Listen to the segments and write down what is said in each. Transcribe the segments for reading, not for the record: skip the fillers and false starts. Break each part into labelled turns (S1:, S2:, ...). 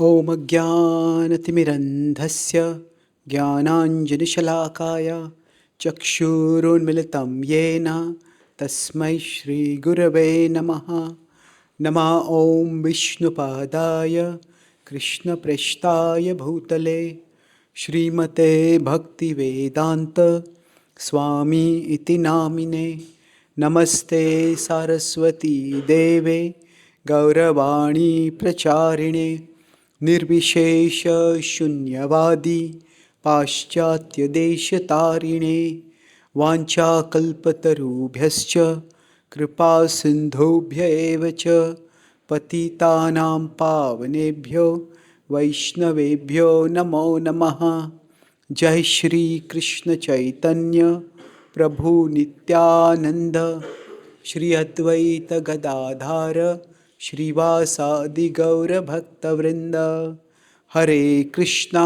S1: ॐ अज्ञानतिमिरन्धस्य ज्ञानाञ्जनशलाकाय चक्षुरुन्मिलितं येन तस्मै श्रीगुरवे नमः। नमः ॐ विष्णुपादाय कृष्णप्रेष्ठाय भूतले श्रीमते भक्तिवेदान्त स्वामी इति नामिने। नमस्ते सारस्वती देवे गौरवाणी प्रचारिणे निर्विशेष शून्यवादी पाश्चात्यदेशतारिणे वाञ्छाकल्पतरुभ्यश्च कृपा सिन्धुभ्य एव च पतितानां पावनेभ्यो वैष्णवेभ्यो नमो नमः। जय श्री कृष्ण चैतन्य प्रभु नित्यानंद श्री अद्वैत गदाधार श्रीवासादि गौर भक्तवृंद। हरे कृष्णा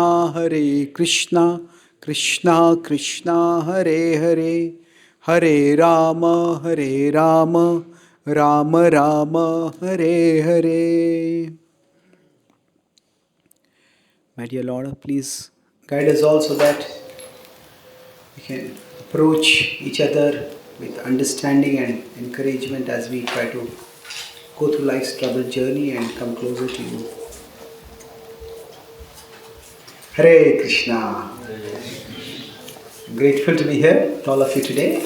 S1: कृष्णा कृष्णा हरे हरे, हरे Ram Ram Ram Hare Hare. My dear Lord, please guide us all so that we can approach each other with understanding and encouragement as we try to go through life's troubled journey and come closer to you. Hare Krishna. I'm grateful to be here with all of you today.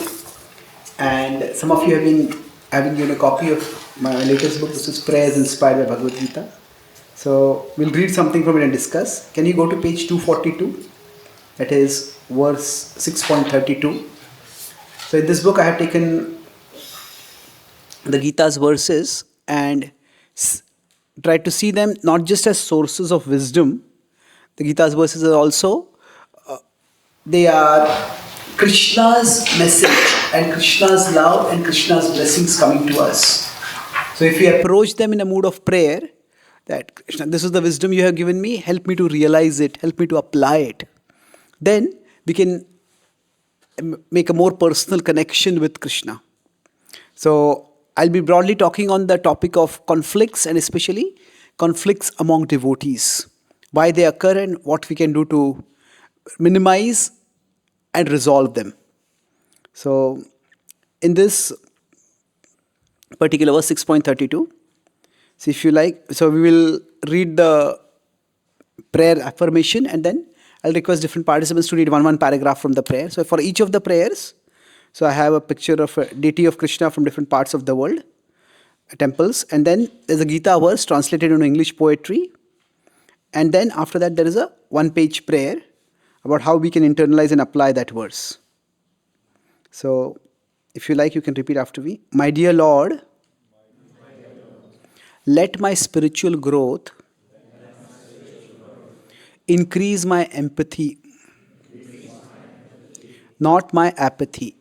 S1: And some of you have been having given a copy of my latest book, which is Prayers Inspired by Bhagavad Gita. So we'll read something from it and discuss. Can you go to page 242? That is verse 6.32. So in this book I have taken the Gita's verses and tried to see them not just as sources of wisdom. The Gita's verses are also, they are Krishna's message and Krishna's love and Krishna's blessings coming to us. So if we approach them in a mood of prayer, that Krishna, this is the wisdom you have given me, help me to realize it, help me to apply it, then we can make a more personal connection with Krishna. So I'll be broadly talking on the topic of conflicts and especially conflicts among devotees, why they occur and what we can do to minimize and resolve them. So in this particular verse 6.32, so if you like, so we will read the prayer affirmation and then I'll request different participants to read one paragraph from the prayer. So for each of the prayers, so I have a picture of a deity of Krishna from different parts of the world, temples, and then there's a Gita verse translated into English poetry, and then after that there is a one-page prayer about how we can internalize and apply that verse. So if you like, you can repeat after me. My dear Lord, let my spiritual growth increase my empathy, not my apathy.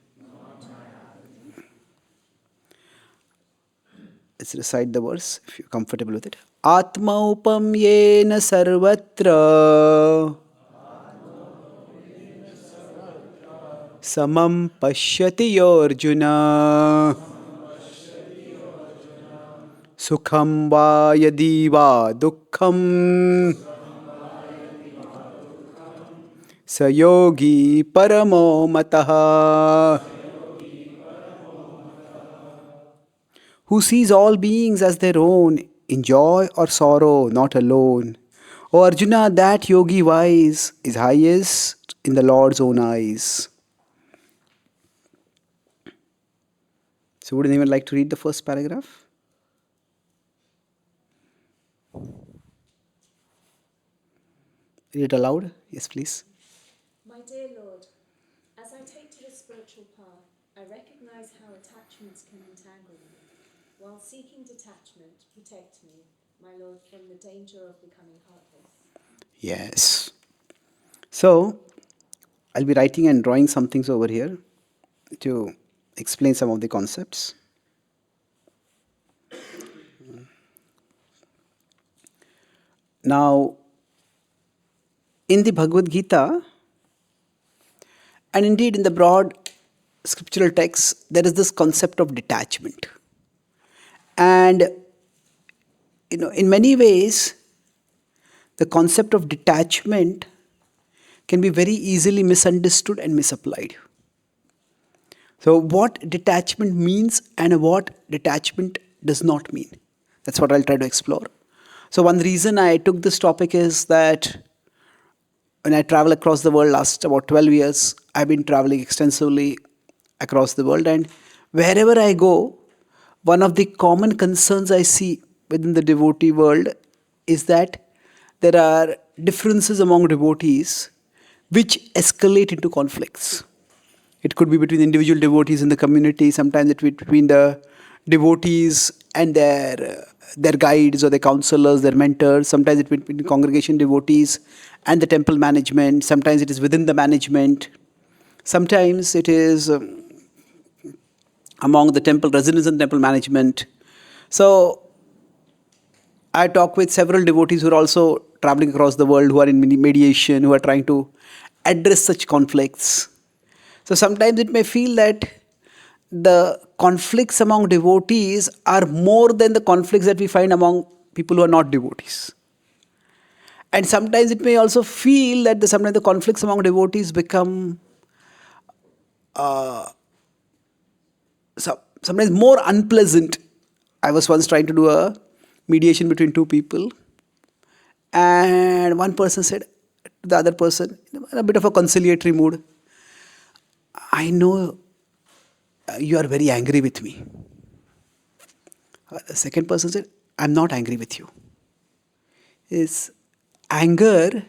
S1: Let's recite the verse if you're comfortable with it. Atma upam yena sarvatra samam pashyati yorjuna sukham va yadi va dukkham sayogi paramo mataha. Who sees all beings as their own, in joy or sorrow, not alone. O Arjuna, that yogi wise is highest in the Lord's own eyes. So would anyone like to read the first paragraph? Read it aloud. Yes, please.
S2: My dear Lord, as I take to the spiritual path, I recognize how attachments can entangle me. While seeking detachment, protect me, my Lord, from the danger of becoming heartless.
S1: Yes. So, I'll be writing and drawing some things over here to explain some of the concepts. Now, in the Bhagavad Gita, and indeed in the broad scriptural texts, there is this concept of detachment. And, in many ways, the concept of detachment can be very easily misunderstood and misapplied. So, what detachment means and what detachment does not mean. That's what I'll try to explore. So, one reason I took this topic is that when I travel across the world last about 12 years, I've been traveling extensively across the world, and wherever I go, one of the common concerns I see within the devotee world is that there are differences among devotees which escalate into conflicts. It could be between individual devotees in the community, sometimes it between the devotees and their guides or their counselors, their mentors, sometimes it between congregation devotees and the temple management, sometimes it is within the management, sometimes it is among the temple residents and temple management. So I talk with several devotees who are also traveling across the world, who are in mediation, who are trying to address such conflicts. So sometimes it may feel that the conflicts among devotees are more than the conflicts that we find among people who are not devotees. And sometimes it may also feel that sometimes the conflicts among devotees become sometimes more unpleasant. I was once trying to do a mediation between two people, and one person said to the other person, in a bit of a conciliatory mood, I know you are very angry with me. The second person said, I'm not angry with you. Is anger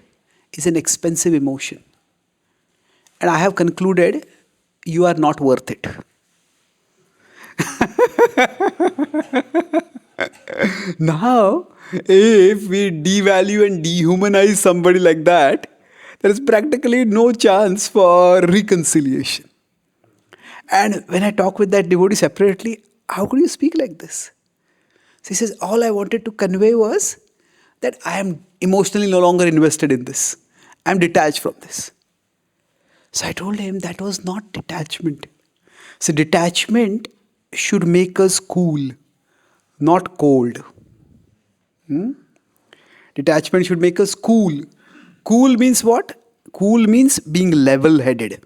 S1: is an expensive emotion. And I have concluded you are not worth it. Now, if we devalue and dehumanize somebody like that, there is practically no chance for reconciliation. And when I talk with that devotee separately, how could you speak like this? So he says, all I wanted to convey was that I am emotionally no longer invested in this. I am detached from this. So I told him that was not detachment. So detachment should make us cool, not cold. Detachment should make us cool. Cool means what? Cool means being level headed.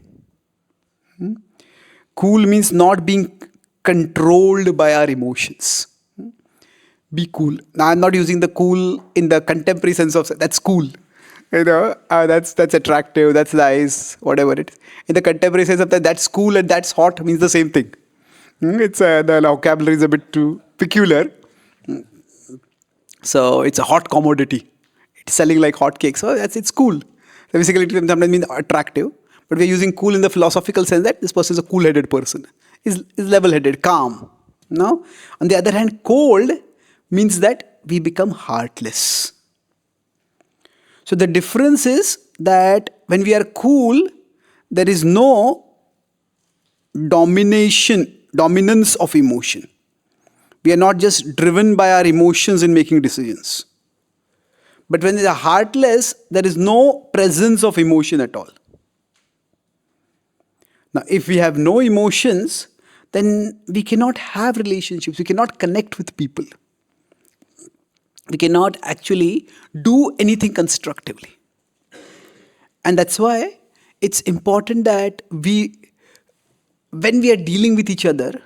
S1: Cool means not being controlled by our emotions. Be cool. Now, I'm not using the cool in the contemporary sense of that's cool. That's attractive, that's nice, whatever it is. In the contemporary sense of that's cool and that's hot means the same thing. It's the vocabulary is a bit too peculiar. So it's a hot commodity. It's selling like hotcakes. So it's cool. So basically, it sometimes means attractive. But we're using cool in the philosophical sense that this person is a cool-headed person. Is level-headed, calm. No? On the other hand, cold means that we become heartless. So the difference is that when we are cool, there is no dominance of emotion. We are not just driven by our emotions in making decisions. But when we are heartless, there is no presence of emotion at all. Now, if we have no emotions, then we cannot have relationships, we cannot connect with people. We cannot actually do anything constructively. And that's why it's important that when we are dealing with each other,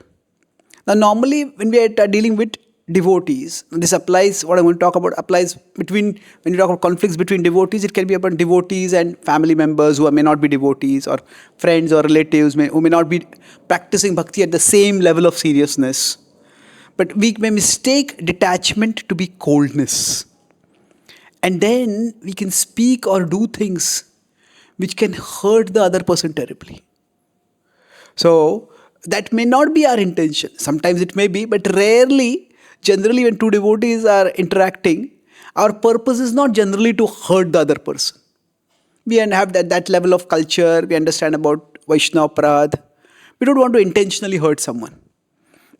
S1: now normally when we are dealing with devotees, this applies, what I'm going to talk about applies between, when you talk about conflicts between devotees, it can be about devotees and family members who may not be devotees, or friends or relatives who may not be practicing bhakti at the same level of seriousness. But we may mistake detachment to be coldness. And then we can speak or do things which can hurt the other person terribly. So that may not be our intention. Sometimes it may be, but rarely, generally when two devotees are interacting, our purpose is not generally to hurt the other person. We have that level of culture, we understand about Vaishnava Prad. We don't want to intentionally hurt someone.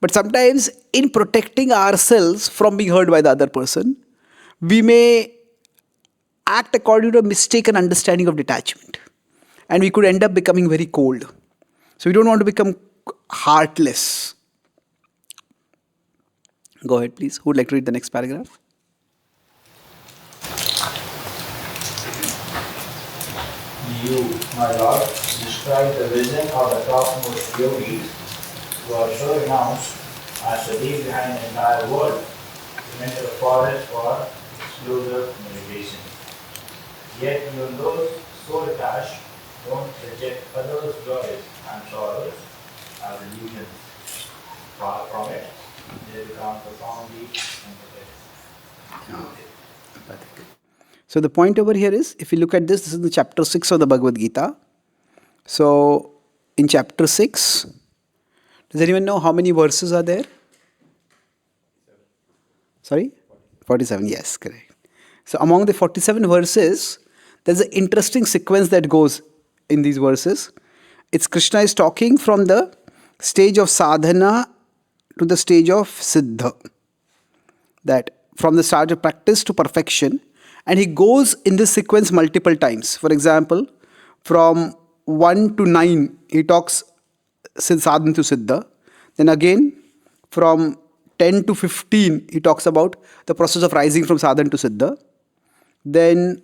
S1: But sometimes in protecting ourselves from being hurt by the other person, we may act according to a mistaken understanding of detachment. And we could end up becoming very cold. So we don't want to become heartless. Go ahead, please. Who would like to read the next paragraph?
S3: You, my Lord, describe the vision of the topmost yogis who are so renounced as to leave behind the entire world to enter a forest for exclusive meditation. Yet even those so detached don't reject others' joys and sorrows as illusions. Far from it, they become profoundly empathetic.
S1: So the point over here is, if you look at this is the chapter 6 of the Bhagavad Gita. So in chapter 6, does anyone know how many verses are there? Sorry? 47, yes, correct. So among the 47 verses, there's an interesting sequence that goes in these verses. It's Krishna is talking from the stage of sadhana to the stage of siddha. That from the start of practice to perfection. And he goes in this sequence multiple times. For example, from 1 to 9, he talks sadhana to siddha. Then again, from 10 to 15, he talks about the process of rising from sadhana to siddha. Then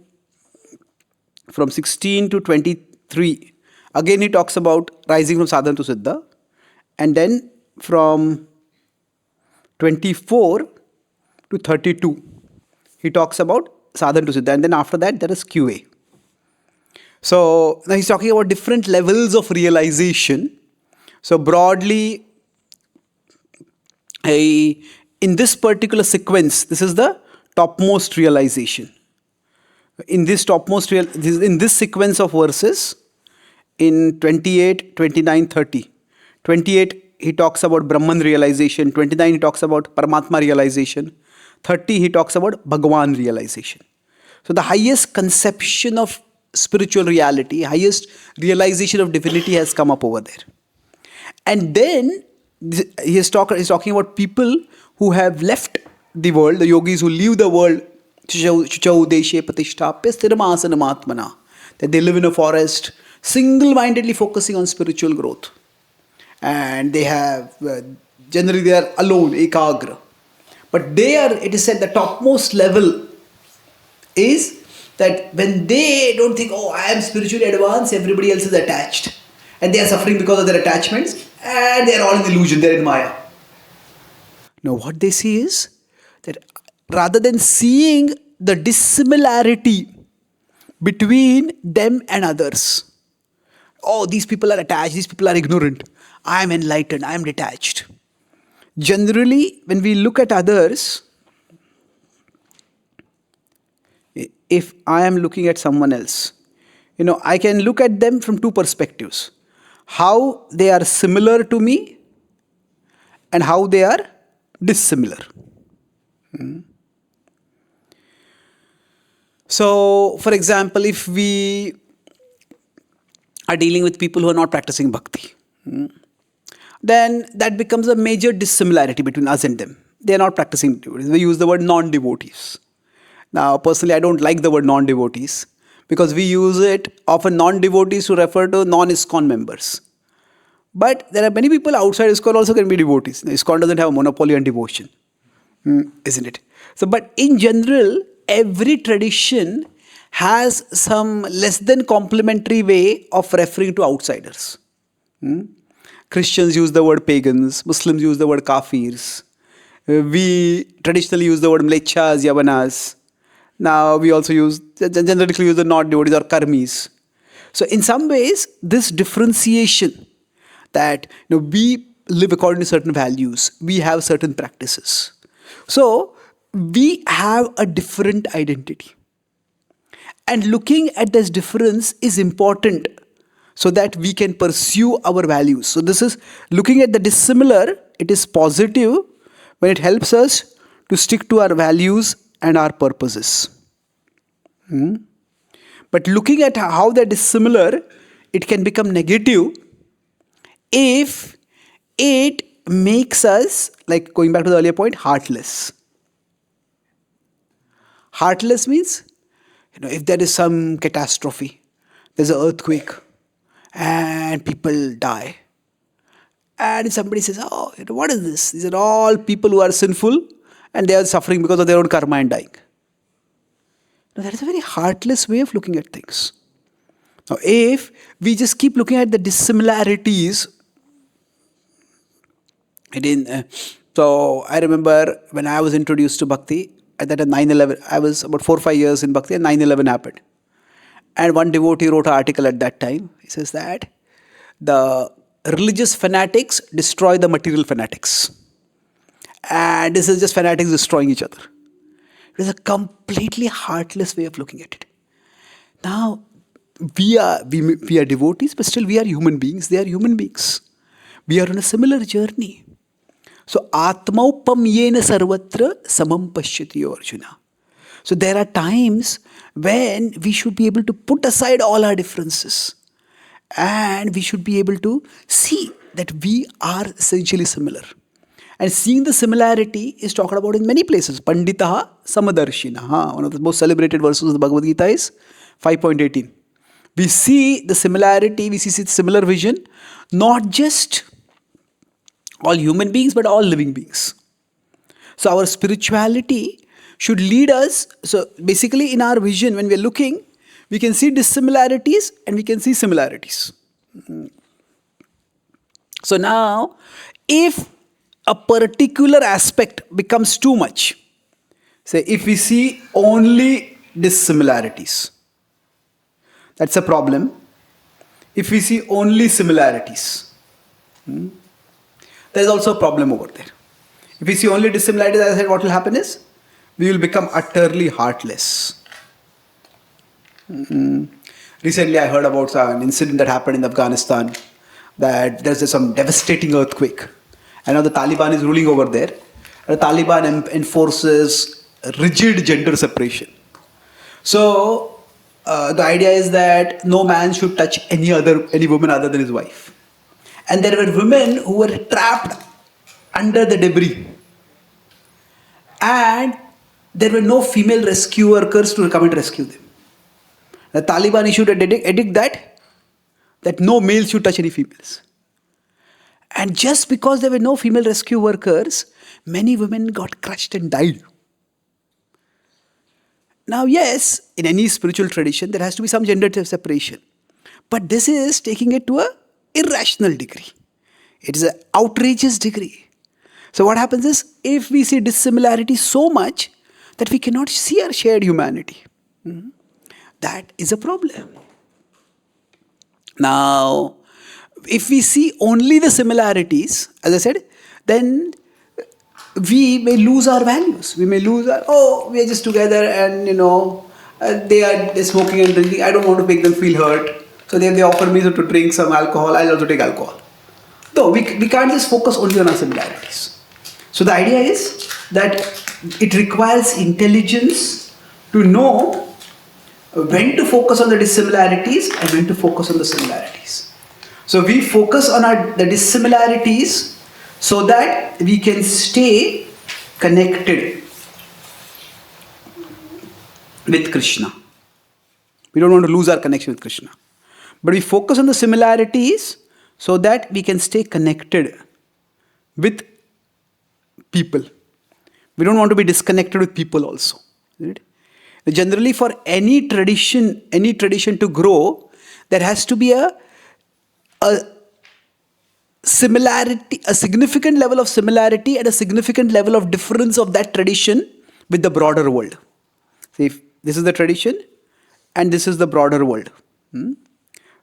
S1: from 16 to 23, again he talks about rising from sadhana to siddha. And then from 24 to 32, he talks about sadhana to siddha. And then after that, there is QA. So now he's talking about different levels of realization. So broadly, in this particular sequence, this is the topmost realization. In this in this sequence of verses, in 28, 29, 30. 28, he talks about Brahman realization. 29, he talks about Paramatma realization. 30, he talks about Bhagavan realization. So the highest conception of spiritual reality, highest realization of divinity has come up over there. And then he's talking about people who have left the world, the yogis who leave the world, that they live in a forest, single-mindedly focusing on spiritual growth. And they have, generally they are alone, ekagra. But it is said the topmost level is that when they don't think, oh, I am spiritually advanced, everybody else is attached. And they are suffering because of their attachments, and they are all in illusion, they are in Maya. Now what they see is that rather than seeing the dissimilarity between them and others, oh, these people are attached, these people are ignorant, I am enlightened, I am detached. Generally, when we look at others, if I am looking at someone else, I can look at them from two perspectives. How they are similar to me and how they are dissimilar. So, for example, if we are dealing with people who are not practicing bhakti, then that becomes a major dissimilarity between us and them. They are not practicing devotees. We use the word non-devotees. Now, personally, I don't like the word non-devotees because we use it often non-devotees to refer to non-ISKCON members. But there are many people outside ISKCON also can be devotees. Now, ISKCON doesn't have a monopoly on devotion, isn't it? So, but in general, every tradition has some less than complimentary way of referring to outsiders. Christians use the word pagans, Muslims use the word kafirs. We traditionally use the word mlechas, yavanas. Now we also generally use the not devotees or karmis. So in some ways, this differentiation that we live according to certain values, we have certain practices. So we have a different identity. And looking at this difference is important so that we can pursue our values. So this is looking at the dissimilar, it is positive when it helps us to stick to our values and our purposes. But looking at how they're dissimilar, it can become negative if it makes us, like going back to the earlier point, heartless. Heartless means, if there is some catastrophe, there's an earthquake, and people die. And if somebody says, oh, what is this? These are all people who are sinful and they are suffering because of their own karma and dying. Now, that is a very heartless way of looking at things. Now, if we just keep looking at the dissimilarities, so I remember when I was introduced to Bhakti, at that 9/11, I was about 4 or 5 years in Bhakti, and 9/11 happened. And one devotee wrote an article at that time. He says that the religious fanatics destroy the material fanatics. And this is just fanatics destroying each other. It is a completely heartless way of looking at it. Now, we are devotees, but still we are human beings. They are human beings. We are on a similar journey. So, Atmaupam yena sarvatra samam pashyati Arjuna. So, there are times when we should be able to put aside all our differences. And we should be able to see that we are essentially similar. And seeing the similarity is talked about in many places. Panditaha Samadarshina. One of the most celebrated verses of the Bhagavad Gita is 5.18. We see the similarity, we see similar vision, not just all human beings, but all living beings. So our spirituality should lead us. So basically in our vision, when we are looking, we can see dissimilarities and we can see similarities. So now, if a particular aspect becomes too much, say if we see only dissimilarities, that's a problem. If we see only similarities, there's also a problem over there. If we see only dissimilarities, as I said, what will happen is we will become utterly heartless. Recently, I heard about an incident that happened in Afghanistan, that there's some devastating earthquake. And now the Taliban is ruling over there. The Taliban enforces rigid gender separation. So the idea is that no man should touch any woman other than his wife. And there were women who were trapped under the debris. And there were no female rescue workers to come and rescue them. The Taliban issued an edict that no male should touch any females. And just because there were no female rescue workers, many women got crushed and died. Now, yes, in any spiritual tradition, there has to be some gender separation. But this is taking it to an irrational degree. It is an outrageous degree. So what happens is, if we see dissimilarity so much that we cannot see our shared humanity, that is a problem. Now, if we see only the similarities, as I said, then we may lose our values. We may lose we are just together and, they're smoking and drinking. I don't want to make them feel hurt. So they offer me to drink some alcohol. I'll also take alcohol. No, we can't just focus only on our similarities. So the idea is that it requires intelligence to know when to focus on the dissimilarities and when to focus on the similarities. So we focus on the dissimilarities so that we can stay connected with Krishna. We don't want to lose our connection with Krishna. But we focus on the similarities so that we can stay connected with people. We don't want to be disconnected with people also. Right? Generally, for any tradition to grow, there has to be a similarity, a significant level of similarity and a significant level of difference of that tradition with the broader world. See, if this is the tradition and this is the broader world.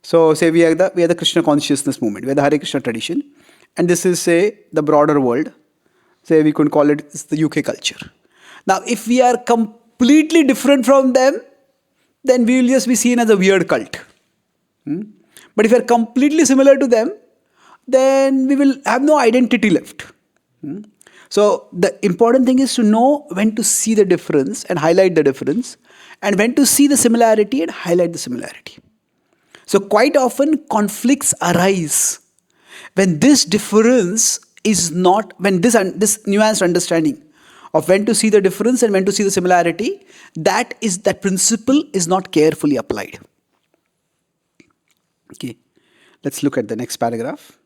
S1: So say we are the Krishna consciousness movement, we are the Hare Krishna tradition, and this is, say, the broader world. Say we could call it the UK culture. Now, if we are completely different from them, then we will just be seen as a weird cult. But if we are completely similar to them, then we will have no identity left. So the important thing is to know when to see the difference and highlight the difference, and when to see the similarity and highlight the similarity. So quite often conflicts arise when this difference is not, when this nuanced understanding of when to see the difference and when to see the similarity, that principle is not carefully applied. Okay, let's look at the next paragraph.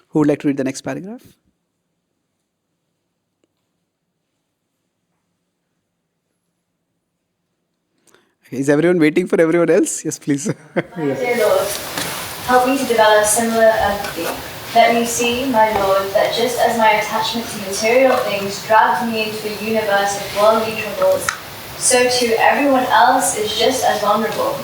S1: Who would like to read the next paragraph? Is everyone waiting for everyone else? Yes, please.
S4: My dear Lord, help me to develop similar empathy. Let me see, my Lord, that just as my attachment to material things drags me into a universe of worldly troubles, so too everyone else is just as vulnerable.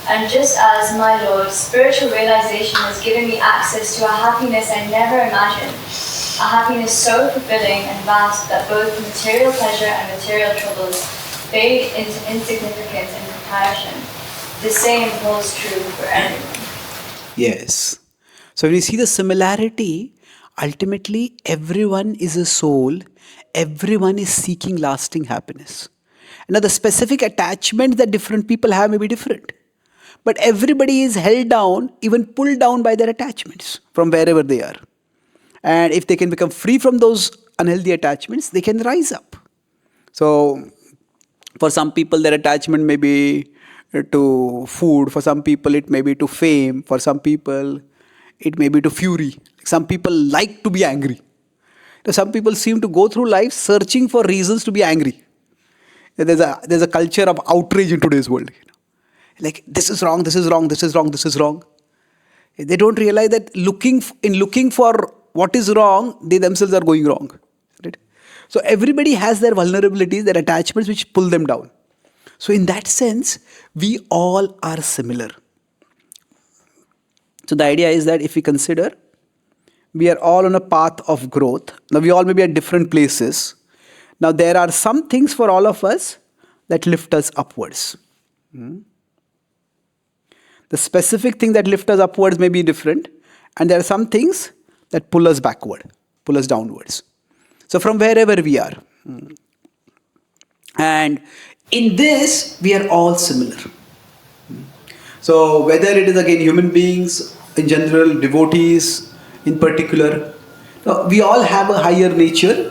S4: And just as, my Lord, spiritual realization has given me access to a happiness I never imagined, a happiness so fulfilling and vast that both material pleasure and material troubles fade into insignificance in comparison, the same holds true for everyone.
S1: Yes. So when you see the similarity, ultimately everyone is a soul, everyone is seeking lasting happiness. Now the specific attachment that different people have may be different. But everybody is held down, even pulled down by their attachments from wherever they are. And if they can become free from those unhealthy attachments, they can rise up. So for some people, their attachment may be to food. For some people, it may be to fame. For some people, it may be to fury. Some people like to be angry. Some people seem to go through life searching for reasons to be angry. There's a culture of outrage in today's world. Like, this is wrong, this is wrong, this is wrong, this is wrong. They don't realize that looking for what is wrong, they themselves are going wrong. Right? So everybody has their vulnerabilities, their attachments which pull them down. So in that sense, we all are similar. So the idea is that if we consider, we are all on a path of growth. Now we all may be at different places. Now there are some things for all of us that lift us upwards. The specific thing that lift us upwards may be different, and there are some things that pull us backward, pull us downwards. So from wherever we are. And in this, we are all similar. So whether it is again human beings in general, devotees in particular, we all have a higher nature,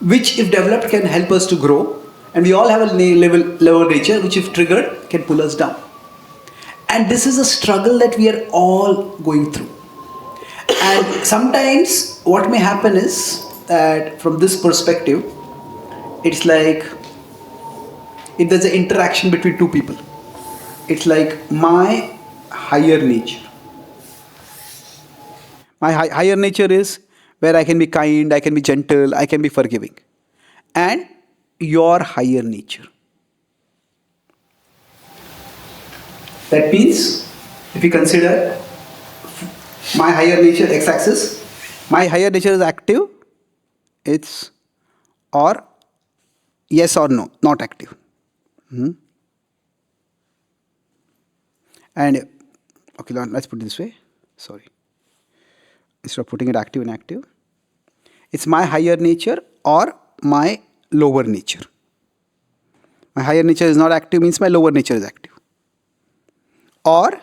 S1: which if developed can help us to grow. And we all have a lower nature, which if triggered can pull us down. And this is a struggle that we are all going through. And sometimes what may happen is that from this perspective, it's like if there's an interaction between two people, it's like my higher nature. My higher nature is where I can be kind, I can be gentle, I can be forgiving. And your higher nature. That means, if we consider my higher nature x-axis, my higher nature is active, it's or yes or no, not active. And okay, let's put it this way. Sorry. Instead of putting it active and active, it's my higher nature or my lower nature. My higher nature is not active means my lower nature is active. Or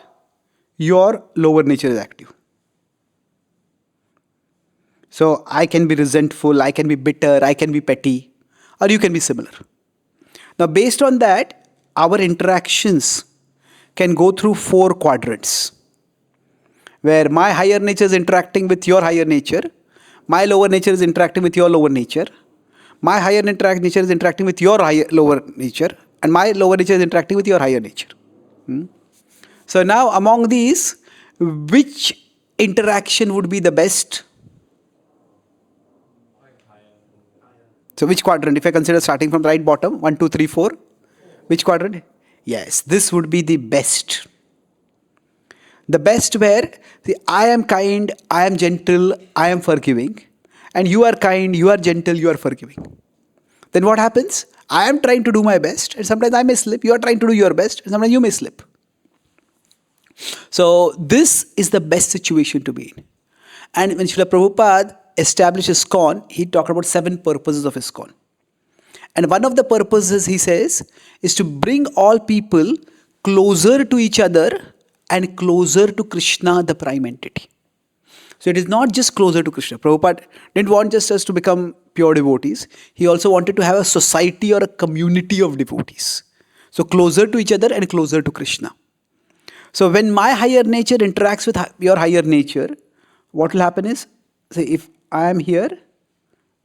S1: your lower nature is active. So I can be resentful, I can be bitter, I can be petty, or you can be similar. Now based on that, our interactions can go through 4 quadrants. Where my higher nature is interacting with your higher nature, my lower nature is interacting with your lower nature, my higher nature is interacting with your lower nature, and my lower nature is interacting with your higher nature. So now among these, which interaction would be the best? So which quadrant? If I consider starting from right bottom, 1, 2, 3, 4, which quadrant? Yes, this would be the best. The best where I am kind, I am gentle, I am forgiving, and you are kind, you are gentle, you are forgiving. Then what happens? I am trying to do my best, and sometimes I may slip. You are trying to do your best, and sometimes you may slip. So this is the best situation to be in. And when Srila Prabhupada established ISKCON, he talked about 7 purposes of ISKCON. And one of the purposes, he says, is to bring all people closer to each other and closer to Krishna, the prime entity. So it is not just closer to Krishna. Prabhupada didn't want just us to become pure devotees. He also wanted to have a society or a community of devotees. So closer to each other and closer to Krishna. So when my higher nature interacts with your higher nature, what will happen is, say if I am here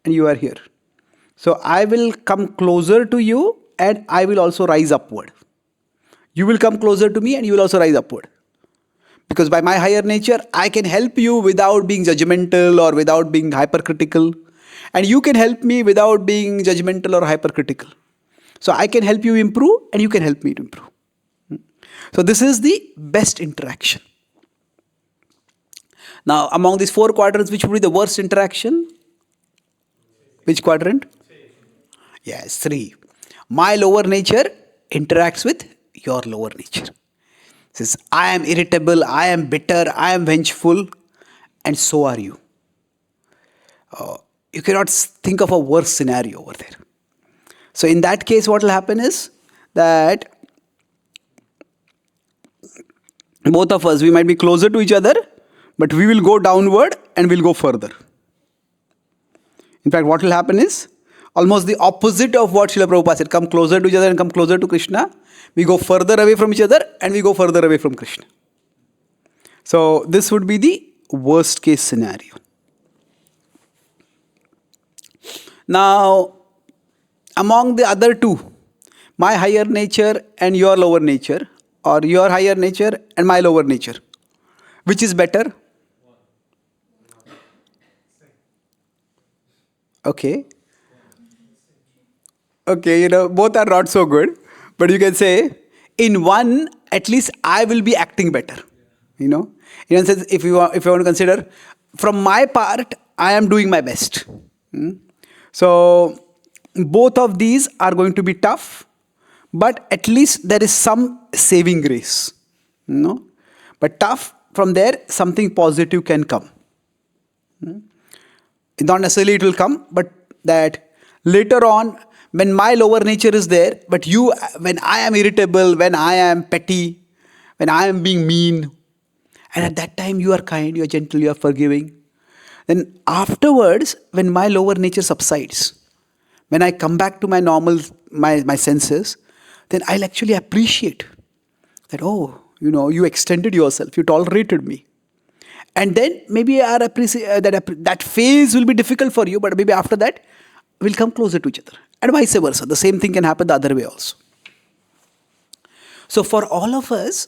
S1: and you are here. So I will come closer to you and I will also rise upward. You will come closer to me and you will also rise upward. Because by my higher nature, I can help you without being judgmental or without being hypercritical. And you can help me without being judgmental or hypercritical. So I can help you improve and you can help me to improve. So this is the best interaction. Now, among these 4 quadrants, which would be the worst interaction? Which quadrant? Yes, 3. My lower nature interacts with your lower nature. Says, I am irritable, I am bitter, I am vengeful, and so are you. You cannot think of a worse scenario over there. So in that case, what will happen is that both of us, we might be closer to each other, but we will go downward and we'll go further. In fact, what will happen is almost the opposite of what Srila Prabhupada said. Come closer to each other and come closer to Krishna. We go further away from each other and we go further away from Krishna. So this would be the worst case scenario. Now, among the other 2, my higher nature and your lower nature, or your higher nature and my lower nature, which is better? Okay. Okay, both are not so good. But you can say, in one, at least I will be acting better. In a sense, if you want to consider, from my part, I am doing my best. So, both of these are going to be tough, but at least there is some saving grace. But tough, from there, something positive can come. Not necessarily it will come, but that later on, when my lower nature is there, but when I am irritable, when I am petty, when I am being mean, and at that time you are kind, you are gentle, you are forgiving, then afterwards, when my lower nature subsides, when I come back to my normal, my senses, then I'll actually appreciate that, you extended yourself, you tolerated me. And then maybe that phase will be difficult for you, but maybe after that, we'll come closer to each other. And vice versa. The same thing can happen the other way also. So for all of us,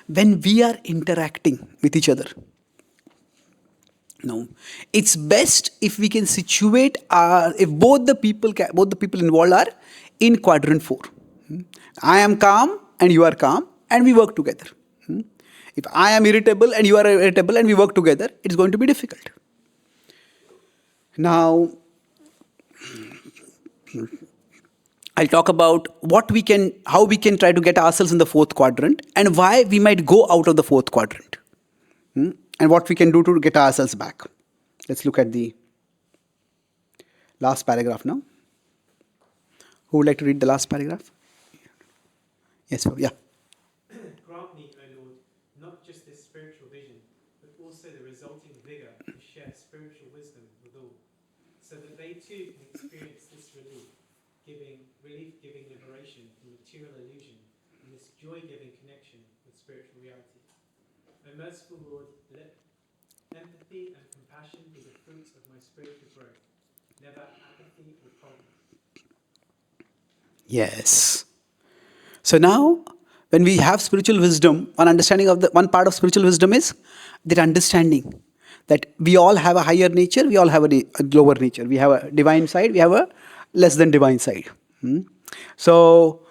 S1: when we are interacting with each other, it's best if we can situate if both the people involved are in quadrant 4. I am calm and you are calm and we work together. If I am irritable and you are irritable and we work together, it's going to be difficult. Now, I'll talk about how we can try to get ourselves in the 4th quadrant and why we might go out of the 4th quadrant. And what we can do to get ourselves back. Let's look at the last paragraph now. Who would like to read the last paragraph? Yes, yeah.
S5: Grant me, O Lord, not just this spiritual vision, but also the resulting vigor to share spiritual wisdom with all, so that they too can experience this relief-giving liberation from material illusion and this joy-giving connection with spiritual reality. O merciful Lord, let empathy and compassion be the fruits of my spiritual growth, never apathy or coldness.
S1: Yes. So now, when we have spiritual wisdom, one part of spiritual wisdom is that understanding that we all have a higher nature, we all have a lower nature. We have a divine side, we have a less than divine side. So,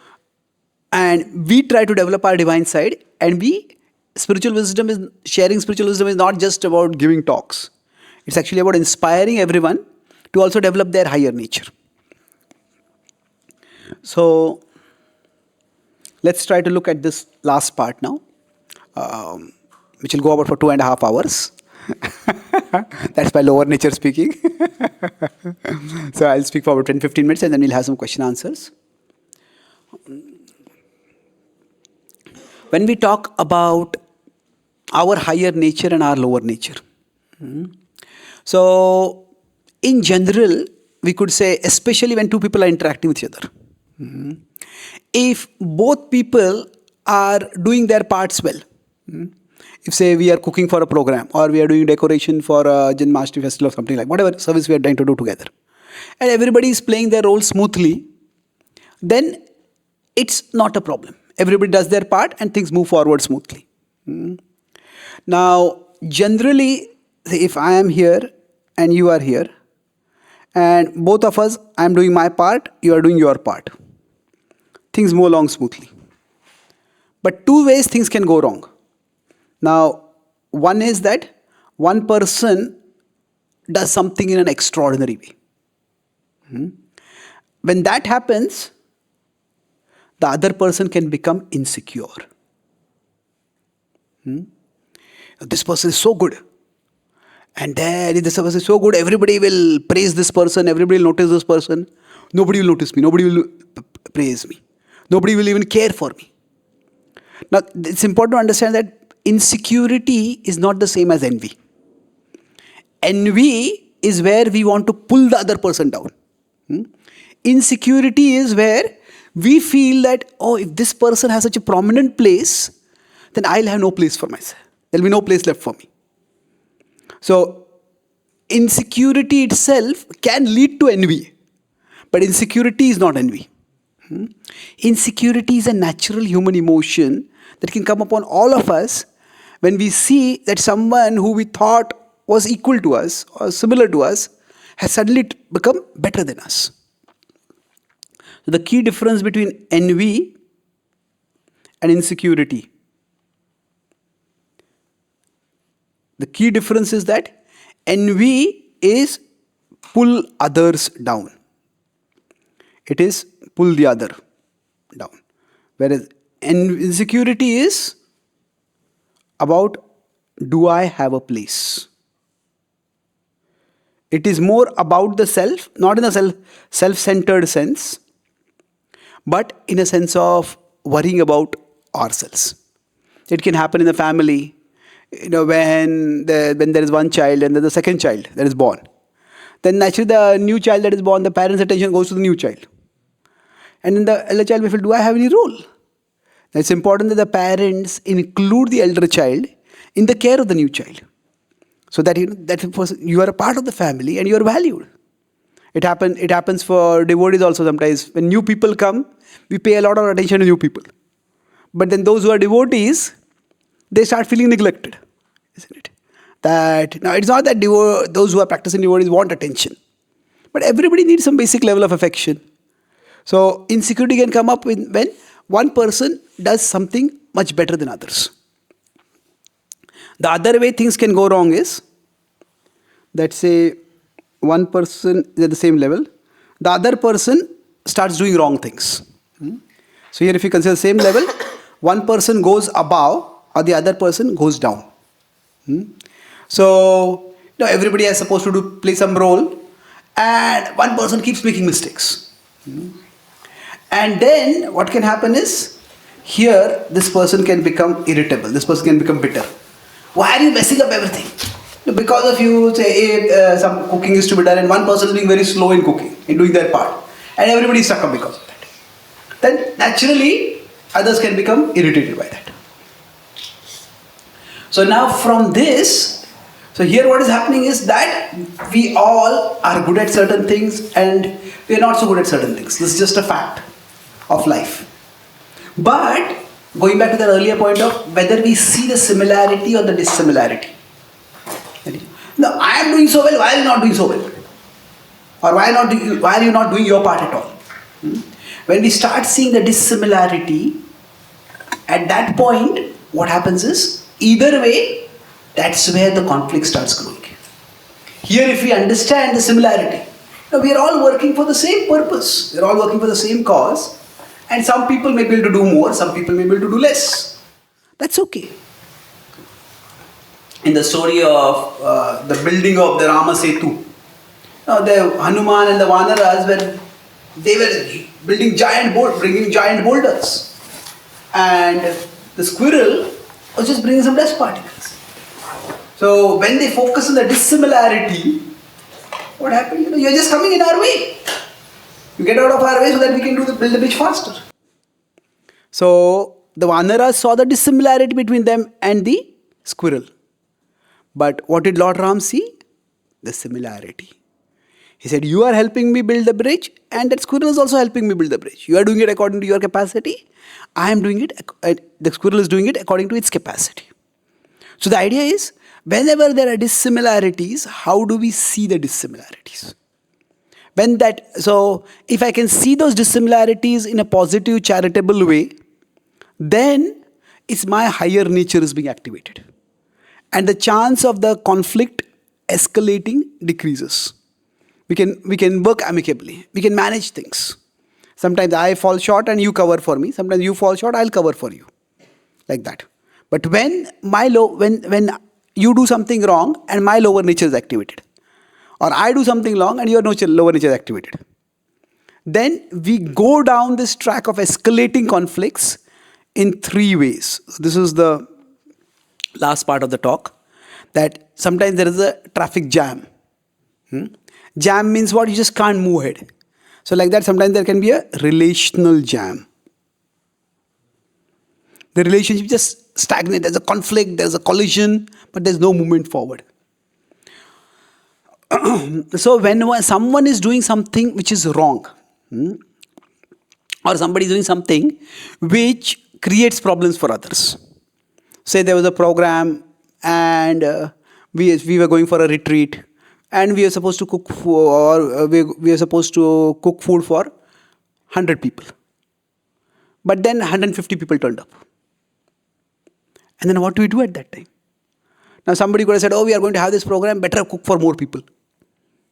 S1: and we try to develop our divine side, and sharing spiritual wisdom is not just about giving talks. It's actually about inspiring everyone to also develop their higher nature. So, let's try to look at this last part now, which will go about for 2.5 hours. That's my lower nature speaking. So I'll speak for about 10-15 minutes and then we'll have some question answers. When we talk about our higher nature and our lower nature, so in general, we could say, especially when 2 people are interacting with each other, if both people are doing their parts well, if say we are cooking for a program or we are doing decoration for a Janmashtami festival or something like whatever service we are trying to do together, and everybody is playing their role smoothly, then it's not a problem. everybody does their part and things move forward smoothly. Now, generally, if I am here and you are here, and both of us, I am doing my part, you are doing your part, things move along smoothly. But two ways things can go wrong. Now, one is that one person does something in an extraordinary way. When that happens, the other person can become insecure. This person is so good. And then if this person is so good, everybody will praise this person, everybody will notice this person. Nobody will notice me, nobody will praise me. Nobody will even care for me. Now, it's important to understand that insecurity is not the same as envy. Envy is where we want to pull the other person down. Insecurity is where we feel that, oh, if this person has such a prominent place, then I'll have no place for myself. There'll be no place left for me. So, insecurity itself can lead to envy. But insecurity is not envy. Insecurity is a natural human emotion that can come upon all of us when we see that someone who we thought was equal to us or similar to us has suddenly become better than us. So the key difference between envy and insecurity. The key difference is that envy is pull others down. It is pull the other down. Whereas insecurity is about, do I have a place? It is more about the self, not in a self-centered sense, but in a sense of worrying about ourselves. It can happen in the family, when there is one child and then the second child that is born. Then naturally the new child that is born, the parents' attention goes to the new child. And then the elder child may feel, do I have any role? It's important that the parents include the elder child in the care of the new child. So that you are a part of the family and you are valued. It happens for devotees also sometimes. When new people come, we pay a lot of attention to new people. But then those who are devotees, they start feeling neglected, isn't it? Now it's not that those who are practicing devotees want attention. But everybody needs some basic level of affection. So insecurity can come up when one person does something much better than others. The other way things can go wrong is that, say, one person is at the same level, the other person starts doing wrong things. So here if you consider the same level, one person goes above or the other person goes down. So everybody is supposed to play some role and one person keeps making mistakes. And then what can happen is, here this person can become irritable, this person can become bitter. Why are you messing up everything? Because of you, say, some cooking is to be done and one person is being very slow in cooking, in doing their part. And everybody is stuck up because of that. Then naturally, others can become irritated by that. So now from this, so here what is happening is that we all are good at certain things and we are not so good at certain things. This is just a fact of life. But going back to the earlier point of whether we see the similarity or the dissimilarity. Now, I am doing so well, why are you not doing so well? Or why are you not doing your part at all? When we start seeing the dissimilarity, at that point, what happens is, either way, that's where the conflict starts growing. Here, if we understand the similarity, now we are all working for the same purpose. We are all working for the same cause. And some people may be able to do more, some people may be able to do less. That's okay. In the story of the building of the Rama Setu, the Hanuman and the Vanaras they were building bringing giant boulders. And the squirrel was just bringing some dust particles. So when they focus on the dissimilarity, what happened? You're just coming in our way. You get out of our way so that we can build the bridge faster. So the Vanaras saw the dissimilarity between them and the squirrel. But what did Lord Ram see? The similarity. He said, you are helping me build the bridge, and that squirrel is also helping me build the bridge. You are doing it according to your capacity. I am doing it, the squirrel is doing it according to its capacity. So the idea is, whenever there are dissimilarities, how do we see the dissimilarities? So if I can see those dissimilarities in a positive, charitable way, then it's my higher nature is being activated. And the chance of the conflict escalating decreases. We can work amicably. We can manage things. Sometimes I fall short and you cover for me. Sometimes you fall short, I'll cover for you. Like that. But when you do something wrong and my lower nature is activated, or I do something wrong and your lower nature is activated, then we go down this track of escalating conflicts in 3 ways. This is the last part of the talk, that sometimes there is a traffic jam. Jam means what? You just can't move ahead. So like that, sometimes there can be a relational jam. The relationship just stagnates. There's a conflict, there's a collision, but there's no movement forward. So when someone is doing something which is wrong, or somebody is doing something which creates problems for others. Say there was a program and we were going for a retreat, and we are supposed to cook we are supposed to cook food for 100 people. But then 150 people turned up. And then what do we do at that time? Now somebody could have said, oh, we are going to have this program, better cook for more people.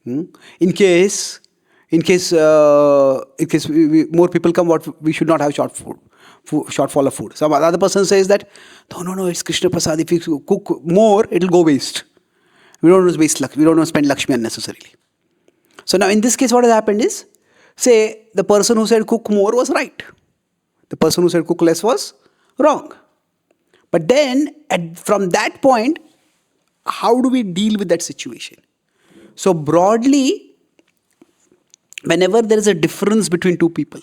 S1: In case more people come, we should not have shortfall of food. Some other person says that, no, it's Krishna Prasad. If you cook more, it will go waste. We don't want to waste Lakshmi. We don't want to spend Lakshmi unnecessarily. So now in this case, what has happened is, say the person who said cook more was right. The person who said cook less was wrong. But then from that point, how do we deal with that situation? So broadly, whenever there is a difference between two people,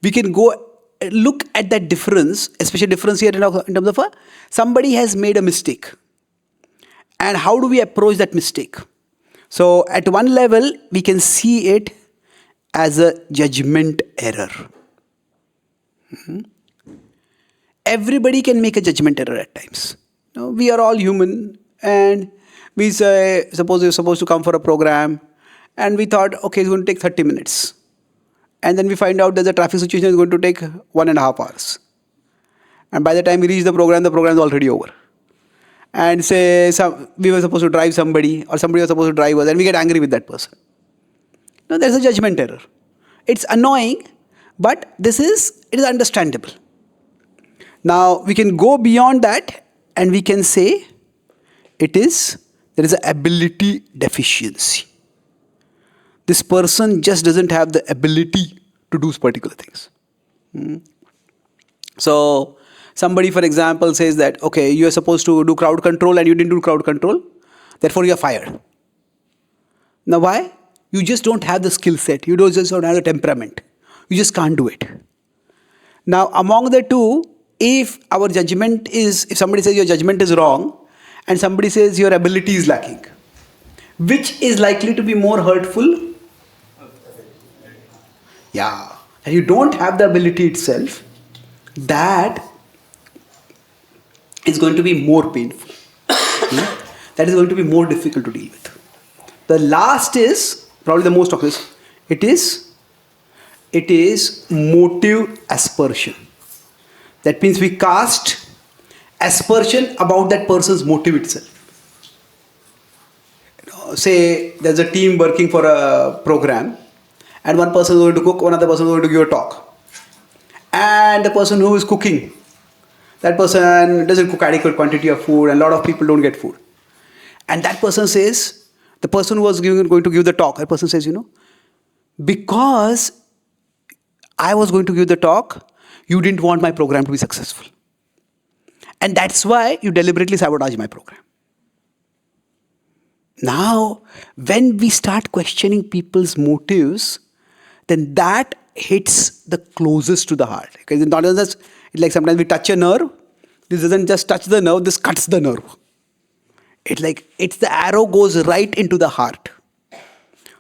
S1: we can go look at that difference, especially difference here in terms of somebody has made a mistake. And how do we approach that mistake? So at one level, we can see it as a judgment error. Everybody can make a judgment error at times. We are all human, and we say, suppose you're supposed to come for a program, and we thought, okay, it's going to take 30 minutes. And then we find out that the traffic situation is going to take 1.5 hours. And by the time we reach the program is already over. And say we were supposed to drive somebody, or somebody was supposed to drive us, and we get angry with that person. No, there's a judgment error. It's annoying, but it is understandable. Now we can go beyond that, and we can say there is an ability deficiency. This person just doesn't have the ability to do particular things. So somebody, for example, says that, okay, you are supposed to do crowd control and you didn't do crowd control, therefore you are fired. Now why? You just don't have the skill set. You just don't have the temperament. You just can't do it. Now among the two, if somebody says your judgment is wrong and somebody says your ability is lacking, which is likely to be more hurtful? Yeah, and you don't have the ability itself, that is going to be more painful. That is going to be more difficult to deal with. The last is probably the most obvious. It is motive aspersion. That means we cast aspersion about that person's motive itself. Say there's a team working for a program, and one person is going to cook, one other person is going to give a talk. And the person who is cooking, that person doesn't cook adequate quantity of food, and a lot of people don't get food. And that person says, the person who was going to give the talk, that person says, because I was going to give the talk, you didn't want my program to be successful. And that's why you deliberately sabotage my program. Now, when we start questioning people's motives, then that hits the closest to the heart. Because it's not just, it's like sometimes we touch a nerve. This doesn't just touch the nerve, this cuts the nerve. It's the arrow goes right into the heart.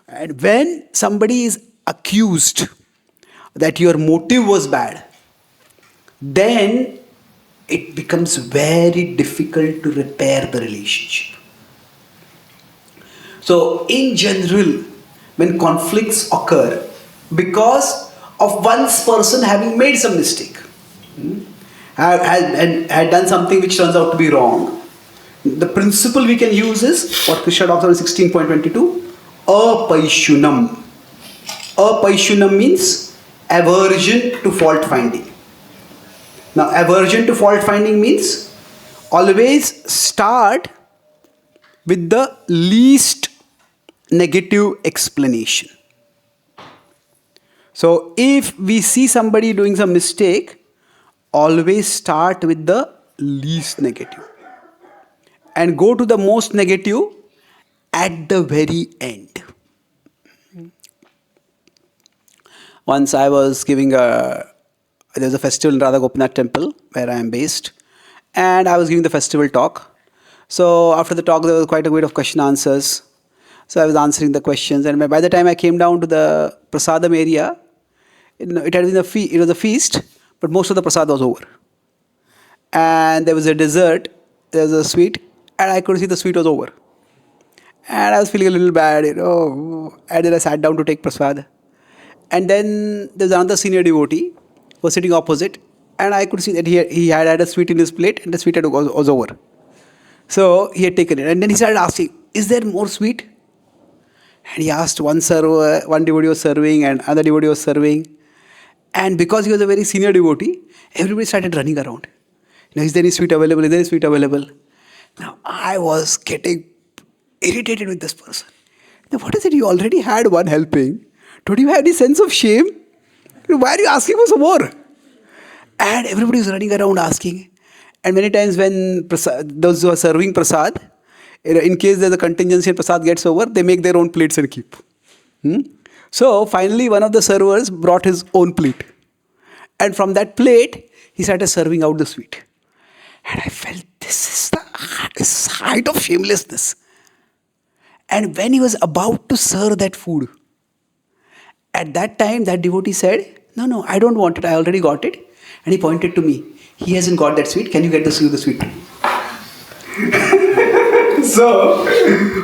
S1: And when somebody is accused that your motive was bad, then it becomes very difficult to repair the relationship. So, in general, when conflicts occur because of one person having made some mistake, had done something which turns out to be wrong, the principle we can use is what Krishna talks about in 16.22, apaishunam. Apaishunam means aversion to fault finding. Now, aversion to fault finding means always start with the least negative explanation. So, if we see somebody doing some mistake, always start with the least negative and go to the most negative at the very end. Once I was giving there was a festival in Radha Gopinath temple where I am based, and I was giving the festival talk. So after the talk, there was quite a bit of question answers. So I was answering the questions, and by the time I came down to the prasadam area, it had been it was a feast, but most of the prasad was over. And there was a dessert, there was a sweet, and I could see the sweet was over. And I was feeling a little bad, And then I sat down to take prasad. And then there was another senior devotee who was sitting opposite, and I could see that he had a sweet in his plate, and the sweet was over. So he had taken it, and then he started asking, "Is there more sweet?" And he asked one server, one devotee was serving, and other devotee was serving. And because he was a very senior devotee, everybody started running around. Is there any sweet available? Is there any sweet available? Now I was getting irritated with this person. Now, what is it? You already had one helping. Don't you have any sense of shame? Why are you asking for some more? And everybody is running around asking. And many times when those who are serving prasad, in case there's a contingency and prasad gets over, they make their own plates and keep. So finally one of the servers brought his own plate. And from that plate, he started serving out the sweet. And I felt this is the height of shamelessness. And when he was about to serve that food, at that time that devotee said, no, I don't want it, I already got it. And he pointed to me. He hasn't got that sweet, can you get the sweet? So,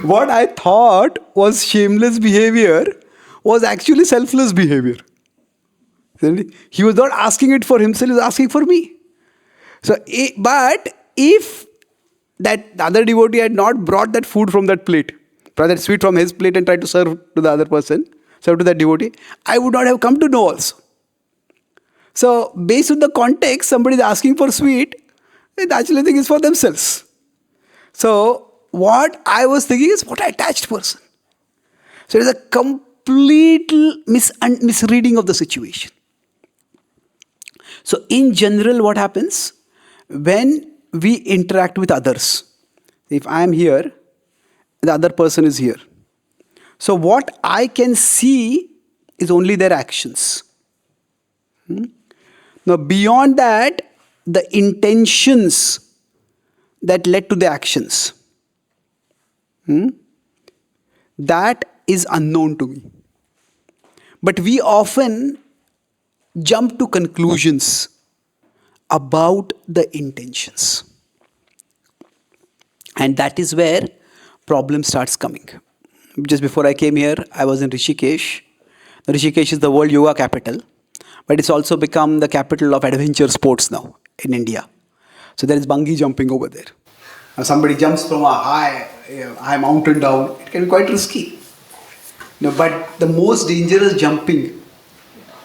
S1: what I thought was shameless behavior was actually selfless behavior. He was not asking it for himself, he was asking for me. So, but if that other devotee had not brought that food from that plate, brought that sweet from his plate and tried to serve to the other person, serve to that devotee, I would not have come to know also. So, based on the context, somebody is asking for sweet, they actually think it's for themselves. So, what I was thinking is, what an attached person. So, it is a complete misreading of the situation. So, in general, what happens when we interact with others? If I am here, the other person is here. So, what I can see is only their actions. Now, beyond that, the intentions that led to the actions, that is unknown to me. But we often jump to conclusions about the intentions. And that is where problem starts coming. Just before I came here, I was in Rishikesh. Rishikesh is the world yoga capital, but it's also become the capital of adventure sports now in India. So there is bungee jumping over there. Now somebody jumps from a high mountain down, it can be quite risky. But the most dangerous jumping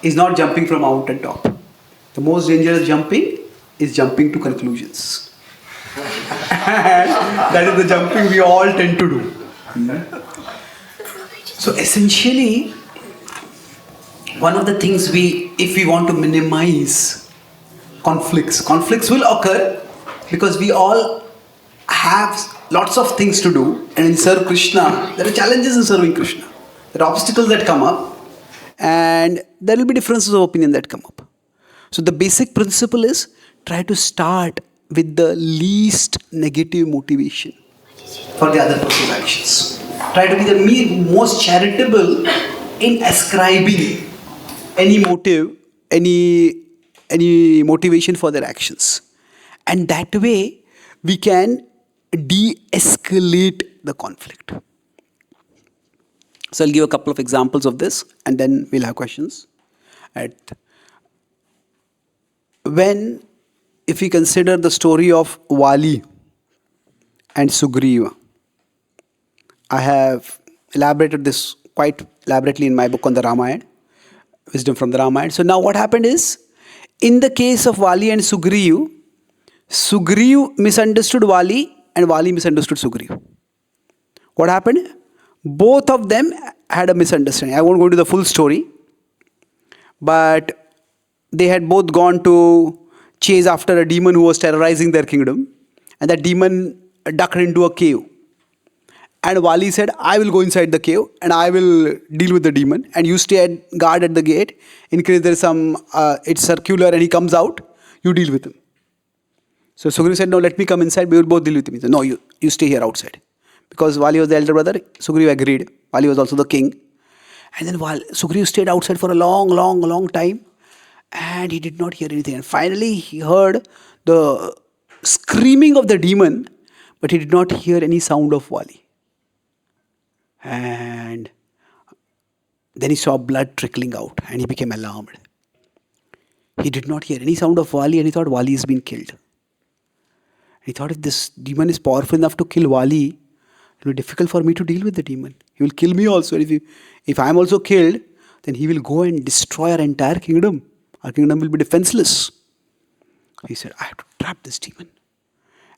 S1: is not jumping from a mountain top. The most dangerous jumping is jumping to conclusions. And that is the jumping we all tend to do. So essentially, one of the things if we want to minimize conflicts will occur because we all have lots of things to do, and in serve Krishna, there are challenges in serving Krishna. There are obstacles that come up, and there will be differences of opinion that come up. So the basic principle is try to start with the least negative motivation. for the other person's actions. Try to be the most charitable in ascribing any motive, any motivation for their actions. And that way we can de-escalate the conflict. So I'll give a couple of examples of this and then we'll have questions. If we consider the story of Vali and Sugriva, I have elaborated this quite elaborately in my book on the Ramayana, Wisdom from the Ramayana. So now what happened is, in the case of Vali and Sugriva, Sugriva misunderstood Vali and Vali misunderstood Sugriva. What happened? Both of them had a misunderstanding. I won't go into the full story, but they had both gone to chase after a demon who was terrorizing their kingdom, and that demon ducked into a cave. And Vali said, I will go inside the cave and I will deal with the demon, and you stay at guard at the gate. In case there is it's circular and he comes out, you deal with him. So Sugriva said, no, let me come inside, we will both deal with him. He said, no, you stay here outside. Because Vali was the elder brother, Sugriva agreed. Vali was also the king. And then Sugriva stayed outside for a long time, and he did not hear anything. And finally he heard the screaming of the demon, but he did not hear any sound of Vali. And then he saw blood trickling out and he became alarmed. He did not hear any sound of Vali and he thought Vali has been killed. He thought, if this demon is powerful enough to kill Vali, it will be difficult for me to deal with the demon. He will kill me also. If I am also killed, then he will go and destroy our entire kingdom. Our kingdom will be defenseless. He said, I have to trap this demon.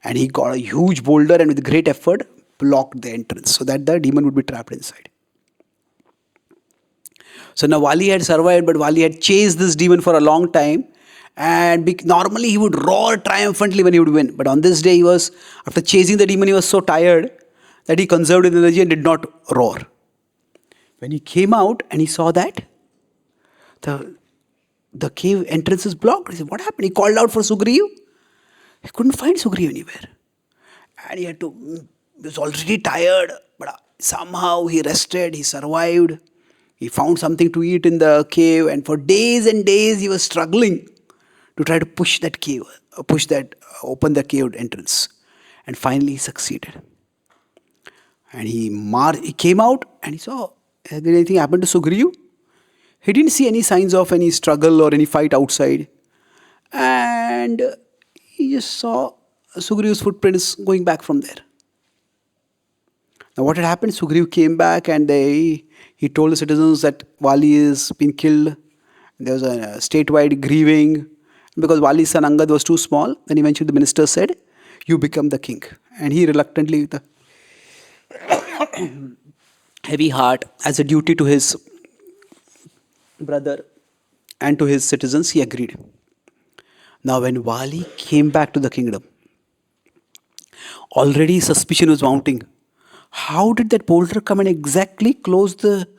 S1: And he got a huge boulder and with great effort blocked the entrance so that the demon would be trapped inside. So now Vali had survived, but Vali had chased this demon for a long time. And normally he would roar triumphantly when he would win. But on this day, after chasing the demon, he was so tired that he conserved his energy and did not roar. When he came out and he saw that the cave entrance is blocked, he said, what happened? He called out for Sugriva. He couldn't find Sugriva anywhere. And he was already tired, but somehow he rested, he survived. He found something to eat in the cave, and for days and days he was struggling to try to open the cave entrance. And finally he succeeded. And he came out and he saw, did anything happen to Sugriva? He didn't see any signs of any struggle or any fight outside. And he just saw Sugriva's footprints going back from there. Now what had happened? Sugriva came back and he told the citizens that Vali has been killed. There was a statewide grieving. Because Vali's son Angad was too small, then eventually the minister said, you become the king. And he reluctantly, with a heavy heart, as a duty to his brother and to his citizens, he agreed. Now when Vali came back to the kingdom, already suspicion was mounting. How did that boulder come and exactly close the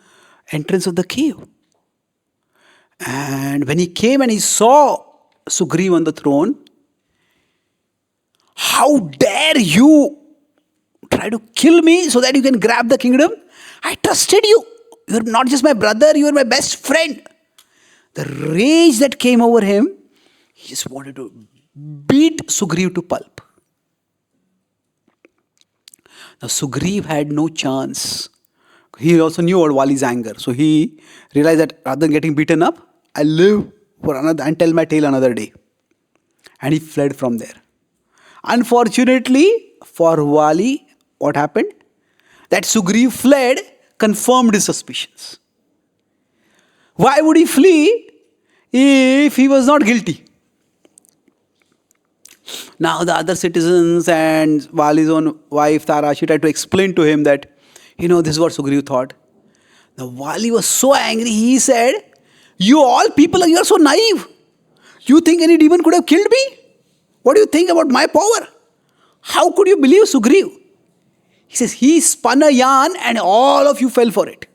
S1: entrance of the cave? And when he came and he saw Sugriva on the throne, how dare you try to kill me so that you can grab the kingdom? I trusted you. You are not just my brother, you are my best friend. The rage that came over him, he just wanted to beat Sugriva to pulp. Now Sugriva had no chance. He also knew about Vali's anger. So he realized that rather than getting beaten up, I'll live for another and tell my tale another day. And he fled from there. Unfortunately for Vali, what happened? That Sugriva fled confirmed his suspicions. Why would he flee if he was not guilty? Now the other citizens and Vali's own wife Tara, she tried to explain to him that, this is what Sugriva thought. Now Vali was so angry, he said, you are so naive. You think any demon could have killed me? What do you think about my power? How could you believe Sugriva? He says, he spun a yarn and all of you fell for it.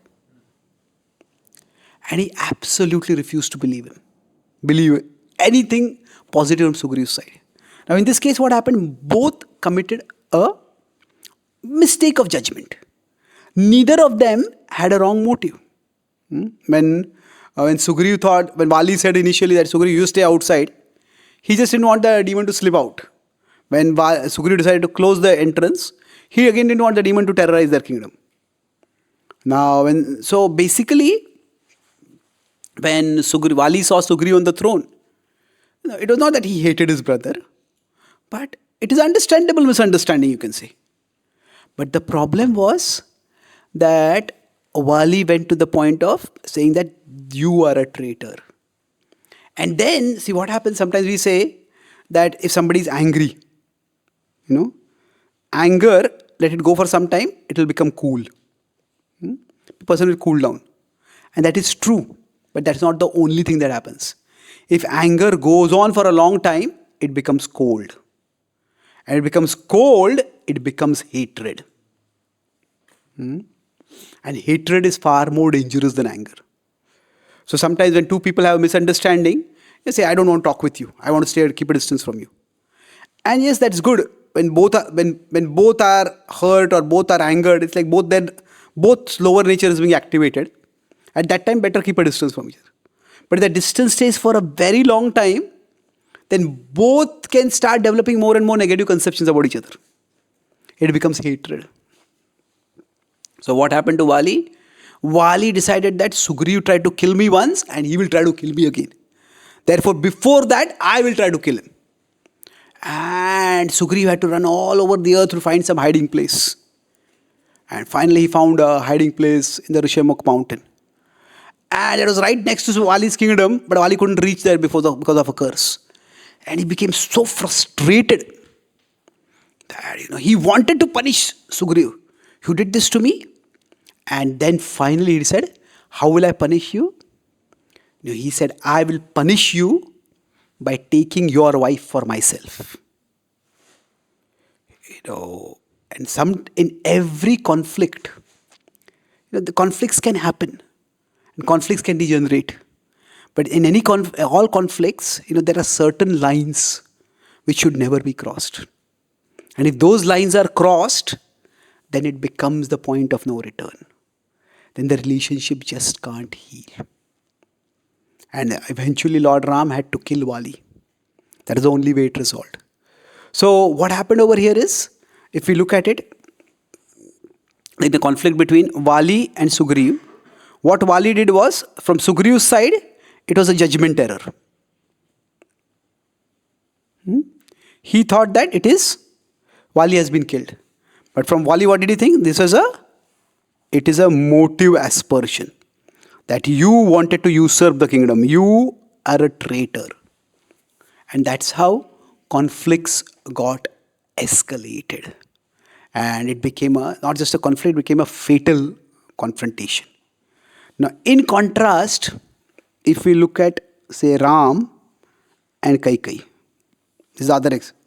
S1: And he absolutely refused to believe anything positive on Sugriva's side. Now in this case, what happened? Both committed mistake of judgment. Neither of them had a wrong motive. When Sugriv thought, when Vali said initially that Sugriv, you stay outside, he just didn't want the demon to slip out. When Sugriv decided to close the entrance, he again didn't want the demon to terrorize their kingdom. Now, so basically, when Vali saw Sugriv on the throne, it was not that he hated his brother, but it is understandable misunderstanding, you can say. But the problem was that Vali went to the point of saying that you are a traitor. And then, see what happens, sometimes we say that if somebody is angry, anger, let it go for some time, it will become cool. The person will cool down. And that is true, but that's not the only thing that happens. If anger goes on for a long time, it becomes cold. And it becomes cold, it becomes hatred. And hatred is far more dangerous than anger. So sometimes when two people have a misunderstanding, they say, I don't want to talk with you. I want to stay, keep a distance from you. And yes, that's good. When both are hurt or both are angered, it's like both lower nature is being activated. At that time, better keep a distance from each other. But if the distance stays for a very long time, then both can start developing more and more negative conceptions about each other. It becomes hatred. So what happened to Vali? Vali decided that Sugriv tried to kill me once and he will try to kill me again. Therefore, before that, I will try to kill him. And Sugriv had to run all over the earth to find some hiding place. And finally, he found a hiding place in the Rishimukh mountain. And it was right next to Vali's kingdom, but Vali couldn't reach there because of a curse. And he became so frustrated that he wanted to punish Sugriv. You did this to me. And then finally he said, how will I punish you? He said, I will punish you by taking your wife for myself. And in every conflict, the conflicts can happen. And conflicts can degenerate. But in all conflicts, there are certain lines which should never be crossed. And if those lines are crossed, then it becomes the point of no return. Then the relationship just can't heal. And eventually Lord Ram had to kill Vali. That is the only way it resolved. So what happened over here is, if we look at it, in the conflict between Vali and Sugriv, what Vali did was, from Sugriv's side, it was a judgment error. He thought that Vali has been killed. But from Vali, what did he think? It is a motive aspersion. That you wanted to usurp the kingdom. You are a traitor. And that's how conflicts got escalated. And it became not just a conflict, it became a fatal confrontation. Now, in contrast, if we look at, say, Ram and Kaikai, this is the other example.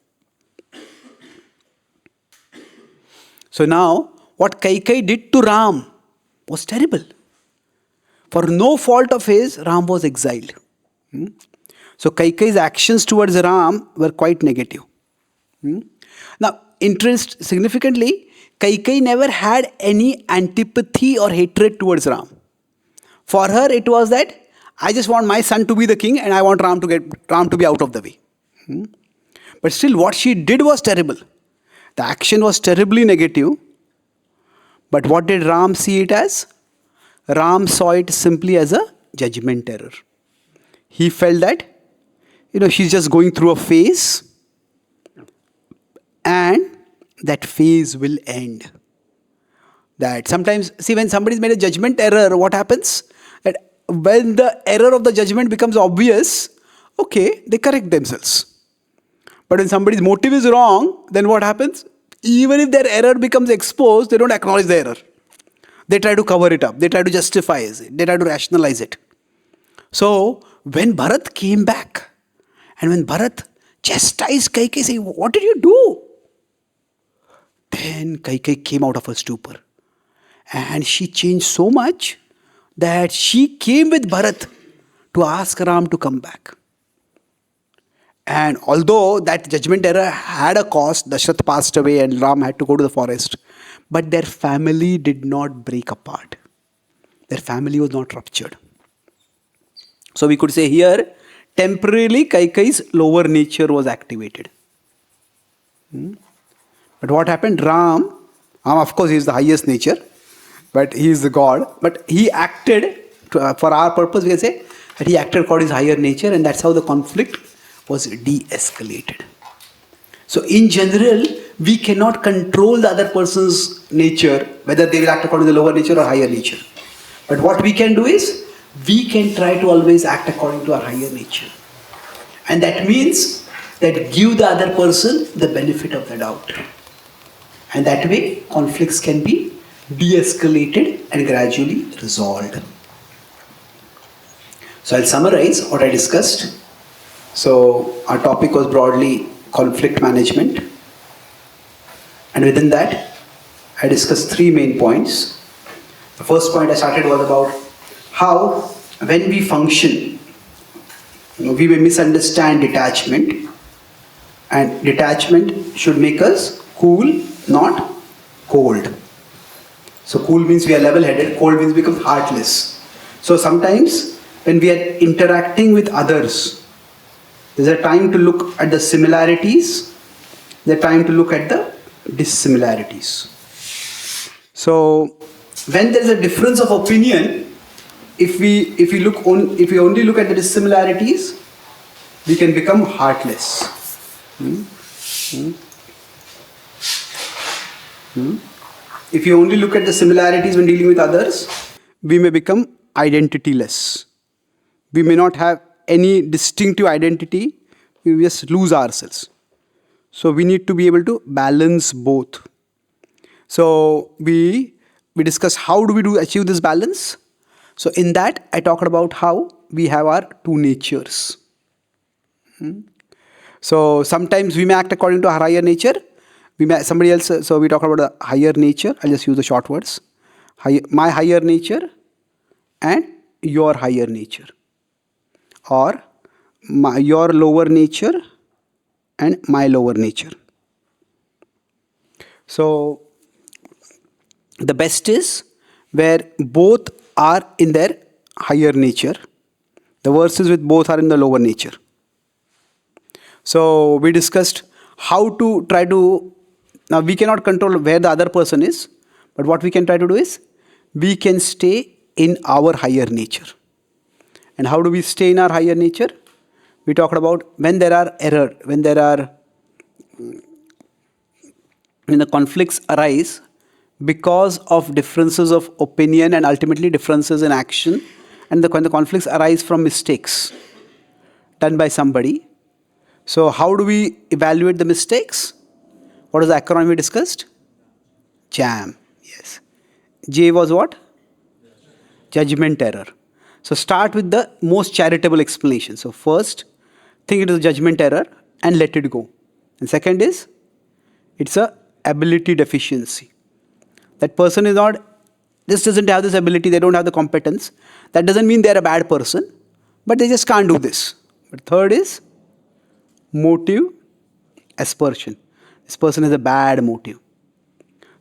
S1: So now, what Kaikai did to Ram was terrible. For no fault of his, Ram was exiled. So Kaikai's actions towards Ram were quite negative. Now, significantly, Kaikai never had any antipathy or hatred towards Ram. For her, it was that, I just want my son to be the king and I want Ram to be out of the way. But still, what she did was terrible. The action was terribly negative. But what did Ram see it as? Ram saw it simply as a judgment error. He felt that, she's just going through a phase and that phase will end. That sometimes, see, when somebody's made a judgment error, what happens? That when the error of the judgment becomes obvious, okay, they correct themselves. But when somebody's motive is wrong, then what happens? Even if their error becomes exposed, they don't acknowledge the error. They try to cover it up. They try to justify it. They try to rationalize it. So, when Bharat came back, and when Bharat chastised Kaikai, saying, what did you do? Then Kaikai came out of her stupor. And she changed so much that she came with Bharat to ask Ram to come back. And although that judgment error had a cost, Dashrath passed away and Ram had to go to the forest. But their family did not break apart. Their family was not ruptured. So we could say here, temporarily Kaikeyi's lower nature was activated. But what happened? Ram, of course, he is the highest nature, but he is the God. But he acted, for our purpose, we can say that he acted according to his higher nature, and that's how the conflict was de-escalated. So in general, we cannot control the other person's nature, whether they will act according to the lower nature or higher nature. But what we can do is, we can try to always act according to our higher nature. And that means that give the other person the benefit of the doubt. And that way, conflicts can be de-escalated and gradually resolved. So I'll summarize what I discussed. So our topic was broadly conflict management. And within that, I discussed 3 main points. The first point I started was about how when we function, we may misunderstand detachment. And detachment should make us cool, not cold. So cool means we are level-headed, cold means we become heartless. So sometimes when we are interacting with others, there's a time to look at the similarities, there's a time to look at the dissimilarities. So when there's a difference of opinion, if we only look at the dissimilarities, we can become heartless. If you only look at the similarities when dealing with others, we may become identityless. We may not have any distinctive identity, we just lose ourselves. So we need to be able to balance both. So we discussed how do we achieve this balance. So in that I talked about how we have our 2 natures. So sometimes we may act according to our higher nature. So we talk about the higher nature. I'll just use the short words. My higher nature and your higher nature. Or your lower nature and my lower nature. So the best is where both are in their higher nature. The worst is with both are in the lower nature. So we discussed how to try to, now we cannot control where the other person is, but what we can try to do is, we can stay in our higher nature. And how do we stay in our higher nature? We talked about when there are error, when the conflicts arise because of differences of opinion and ultimately differences in action, and when the conflicts arise from mistakes done by somebody. So how do we evaluate the mistakes? What is the acronym we discussed? JAM. Yes. J was what? Judgment error. So start with the most charitable explanation. So first, think it is a judgment error and let it go. And second is, it's a ability deficiency. That person is not, this doesn't have this ability, they don't have the competence. That doesn't mean they're a bad person, but they just can't do this. But third is, motive aspersion. This person has a bad motive.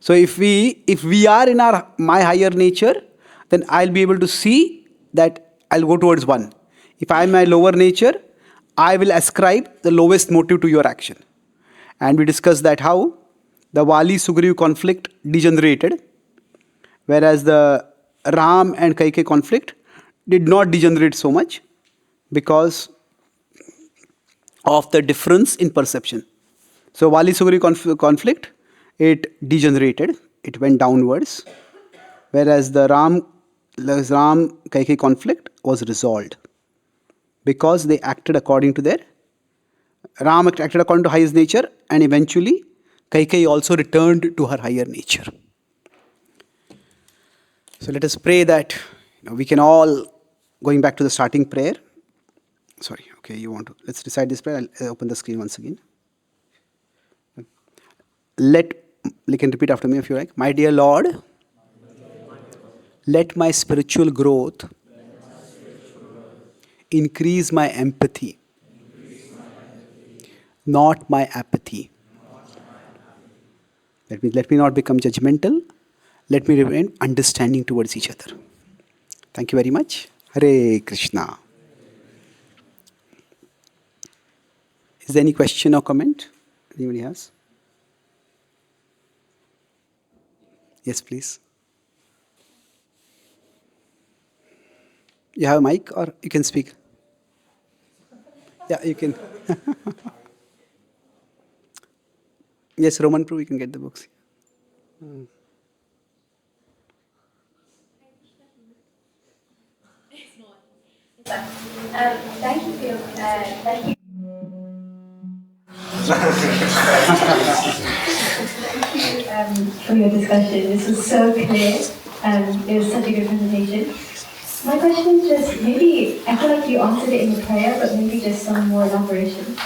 S1: So if we are in my higher nature, then I'll be able to see that I'll go towards 1. If I'm my lower nature, I will ascribe the lowest motive to your action. And we discussed that how the Vali-Sugriv conflict degenerated, whereas the Ram and Kaikeyi conflict did not degenerate so much because of the difference in perception. So Vali-Sugriv conflict, it degenerated, it went downwards, whereas the Ram-Kaikeyi conflict was resolved because they acted according to Ram acted according to highest nature, and eventually Kaikeyi also returned to her higher nature. So let us pray that we can all, going back to the starting prayer. Sorry, okay, let's recite this prayer. I'll open the screen once again. You can repeat after me if you like. My dear Lord, let my spiritual growth increase my empathy not my apathy. Let me not become judgmental. Let me remain understanding towards each other. Thank you very much. Hare Krishna. Is there any question or comment? Anybody has? Yes, please. You have a mic or you can speak? Yeah, you can. Yes, Roman Prabhu, you can get the books.
S4: Thank you for your thank you. For your discussion. This was so clear. It was such a good presentation. My question is just maybe I feel like you answered it in the prayer, but maybe just some more elaboration.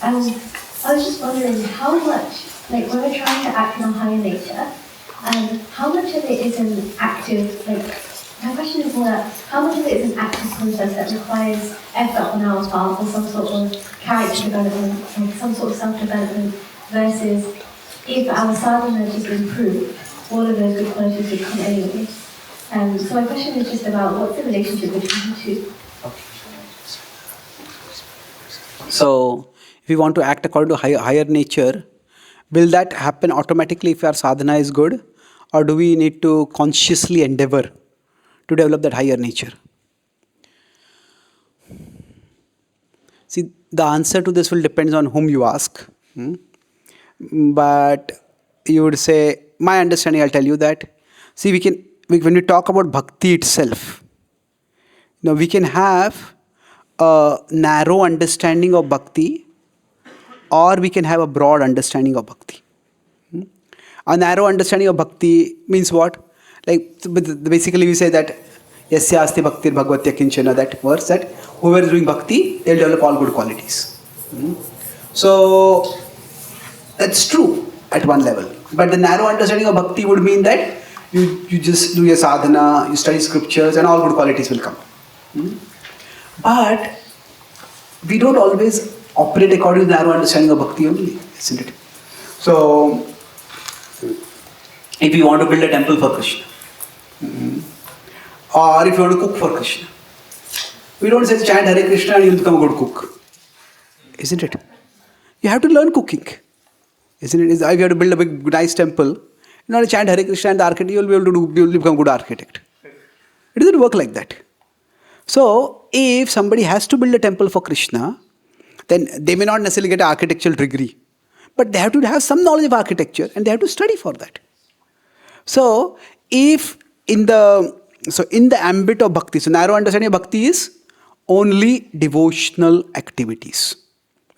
S4: I was just wondering how much, like when we're trying to act in a higher nature, how much of it is an active, my question is more that how much of it is an active process that requires effort on our part or some sort of character development, like some sort of self-development, versus if our sadhana just improved, all of those good qualities would come anyway. So my question is just about what's the relationship between the two?
S1: So, if we want to act according to higher nature, will that happen automatically if our sadhana is good? Or do we need to consciously endeavor to develop that higher nature? See, the answer to this will depend on whom you ask. But you would say, my understanding, I'll tell you that, see, when we talk about bhakti itself, we can have a narrow understanding of bhakti or we can have a broad understanding of bhakti. A narrow understanding of bhakti means what? Like basically we say that yasya asti bhaktir bhagvatya kinchana, that verse, that whoever is doing bhakti, they'll develop all good qualities. So that's true at one level. But the narrow understanding of bhakti would mean that you just do your sadhana, you study scriptures and all good qualities will come. But we don't always operate according to the narrow understanding of bhakti only, isn't it? So, if you want to build a temple for Krishna, or if you want to cook for Krishna, we don't say chant Hare Krishna and you'll become a good cook, isn't it? You have to learn cooking, isn't it? If you have to build a big nice temple, you not chant Hare Krishna and the architect, you'll become a good architect. It doesn't work like that. So, if somebody has to build a temple for Krishna, then they may not necessarily get an architectural degree, but they have to have some knowledge of architecture and they have to study for that. So, if in the ambit of bhakti, so narrow understanding of bhakti is only devotional activities.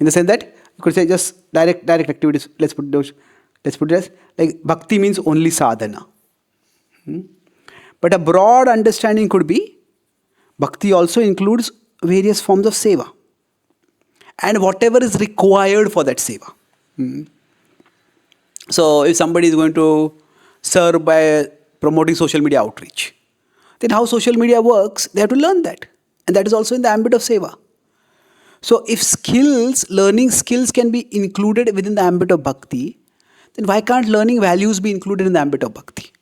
S1: In the sense that you could say just direct activities. Let's put it as like bhakti means only sadhana. But a broad understanding could be bhakti also includes various forms of seva and whatever is required for that seva. So if somebody is going to serve by promoting social media outreach, then how social media works, they have to learn that. And that is also in the ambit of seva. So if learning skills can be included within the ambit of bhakti, then why can't learning values be included in the ambit of bhakti?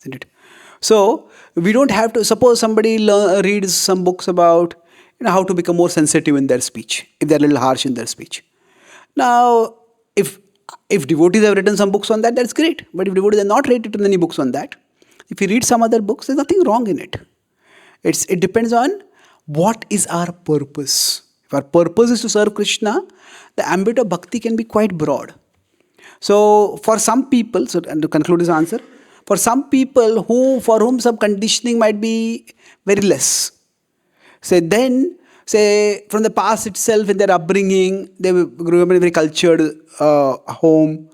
S1: Isn't it? So we don't have to, suppose somebody reads some books about how to become more sensitive in their speech, if they're a little harsh in their speech. Now, if devotees have written some books on that, that's great. But if devotees have not written any books on that, if you read some other books, there's nothing wrong in it. It depends on what is our purpose. If our purpose is to serve Krishna, the ambit of bhakti can be quite broad. So for some people, and to conclude this answer, for some people for whom some conditioning might be very less, say from the past itself, in their upbringing, they grew up in a very cultured home,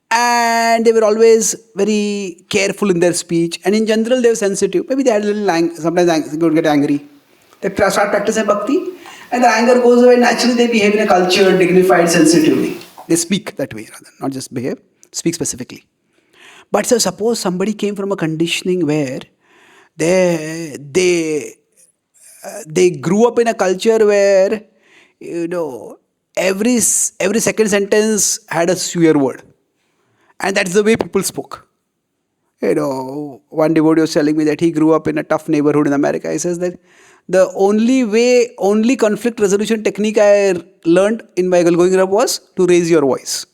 S1: and they were always very careful in their speech, and in general they were sensitive. Maybe they had a little sometimes they would get angry. They start practicing bhakti, and the anger goes away. Naturally, they behave in a cultured, dignified, sensitive way. They speak that way, rather, not just behave, speak specifically. But so suppose somebody came from a conditioning where they grew up in a culture where, every second sentence had a swear word. And that's the way people spoke. One devotee was telling me that he grew up in a tough neighborhood in America. He says that the only conflict resolution technique I learned in my growing up was to raise your voice.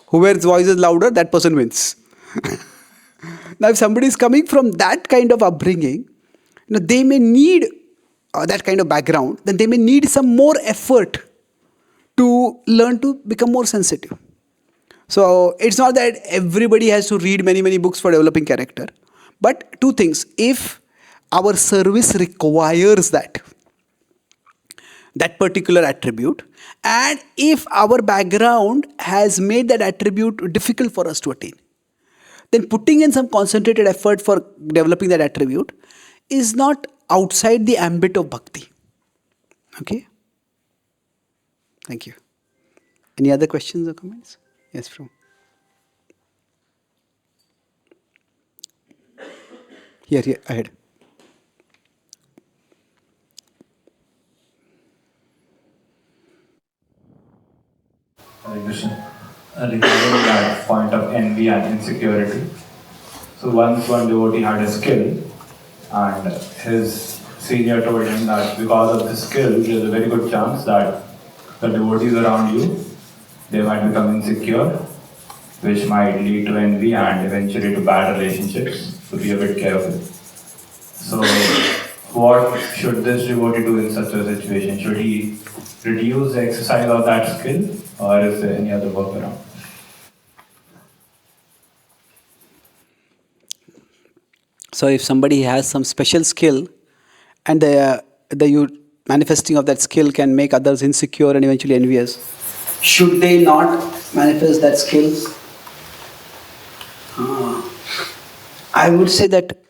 S1: Whoever's voice is louder, that person wins. Now, if somebody is coming from that kind of upbringing, they may need that kind of background, then they may need some more effort to learn to become more sensitive. So it's not that everybody has to read many, many books for developing character. But two things. If our service requires that particular attribute, and if our background has made that attribute difficult for us to attain, then putting in some concentrated effort for developing that attribute is not outside the ambit of bhakti. Okay? Thank you. Any other questions or comments? Yes, Prabhu. Here, ahead.
S6: Hare Krishna. Regarding that point of envy and insecurity. So once one devotee had a skill and his senior told him that because of this skill, there's a very good chance that the devotees around you, they might become insecure, which might lead to envy and eventually to bad relationships. So be a bit careful. So what should this devotee do in such a situation? Should he reduce the exercise of that skill, or is there any other workaround?
S1: So if somebody has some special skill and the manifesting of that skill can make others insecure and eventually envious, should they not manifest that skill? I would say that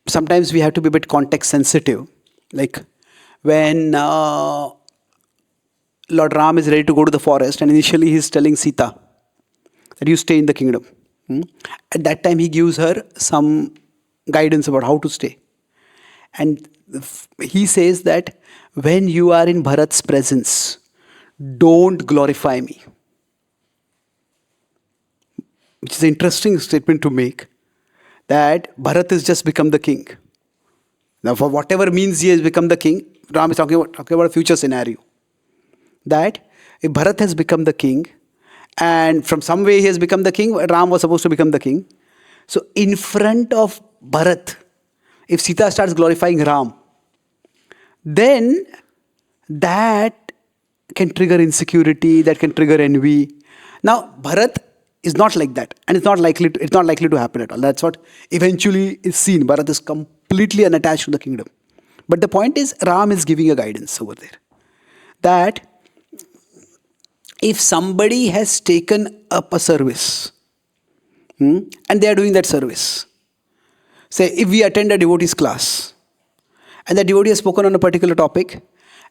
S1: sometimes we have to be a bit context sensitive. Like when Lord Ram is ready to go to the forest and initially he's telling Sita that you stay in the kingdom. At that time he gives her some guidance about how to stay. And he says that when you are in Bharat's presence, don't glorify me. Which is an interesting statement to make, that Bharat has just become the king. Now for whatever means he has become the king, Ram is talking about a future scenario. That if Bharat has become the king, and from some way he has become the king, Ram was supposed to become the king. So in front of Bharat, if Sita starts glorifying Ram, then that can trigger insecurity, that can trigger envy. Now Bharat is not like that, and it's not likely to happen at all. That's what eventually is seen. Bharat is completely unattached to the kingdom. But the point is, Ram is giving a guidance over there. That if somebody has taken up a service, and they are doing that service, say if we attend a devotee's class, and the devotee has spoken on a particular topic,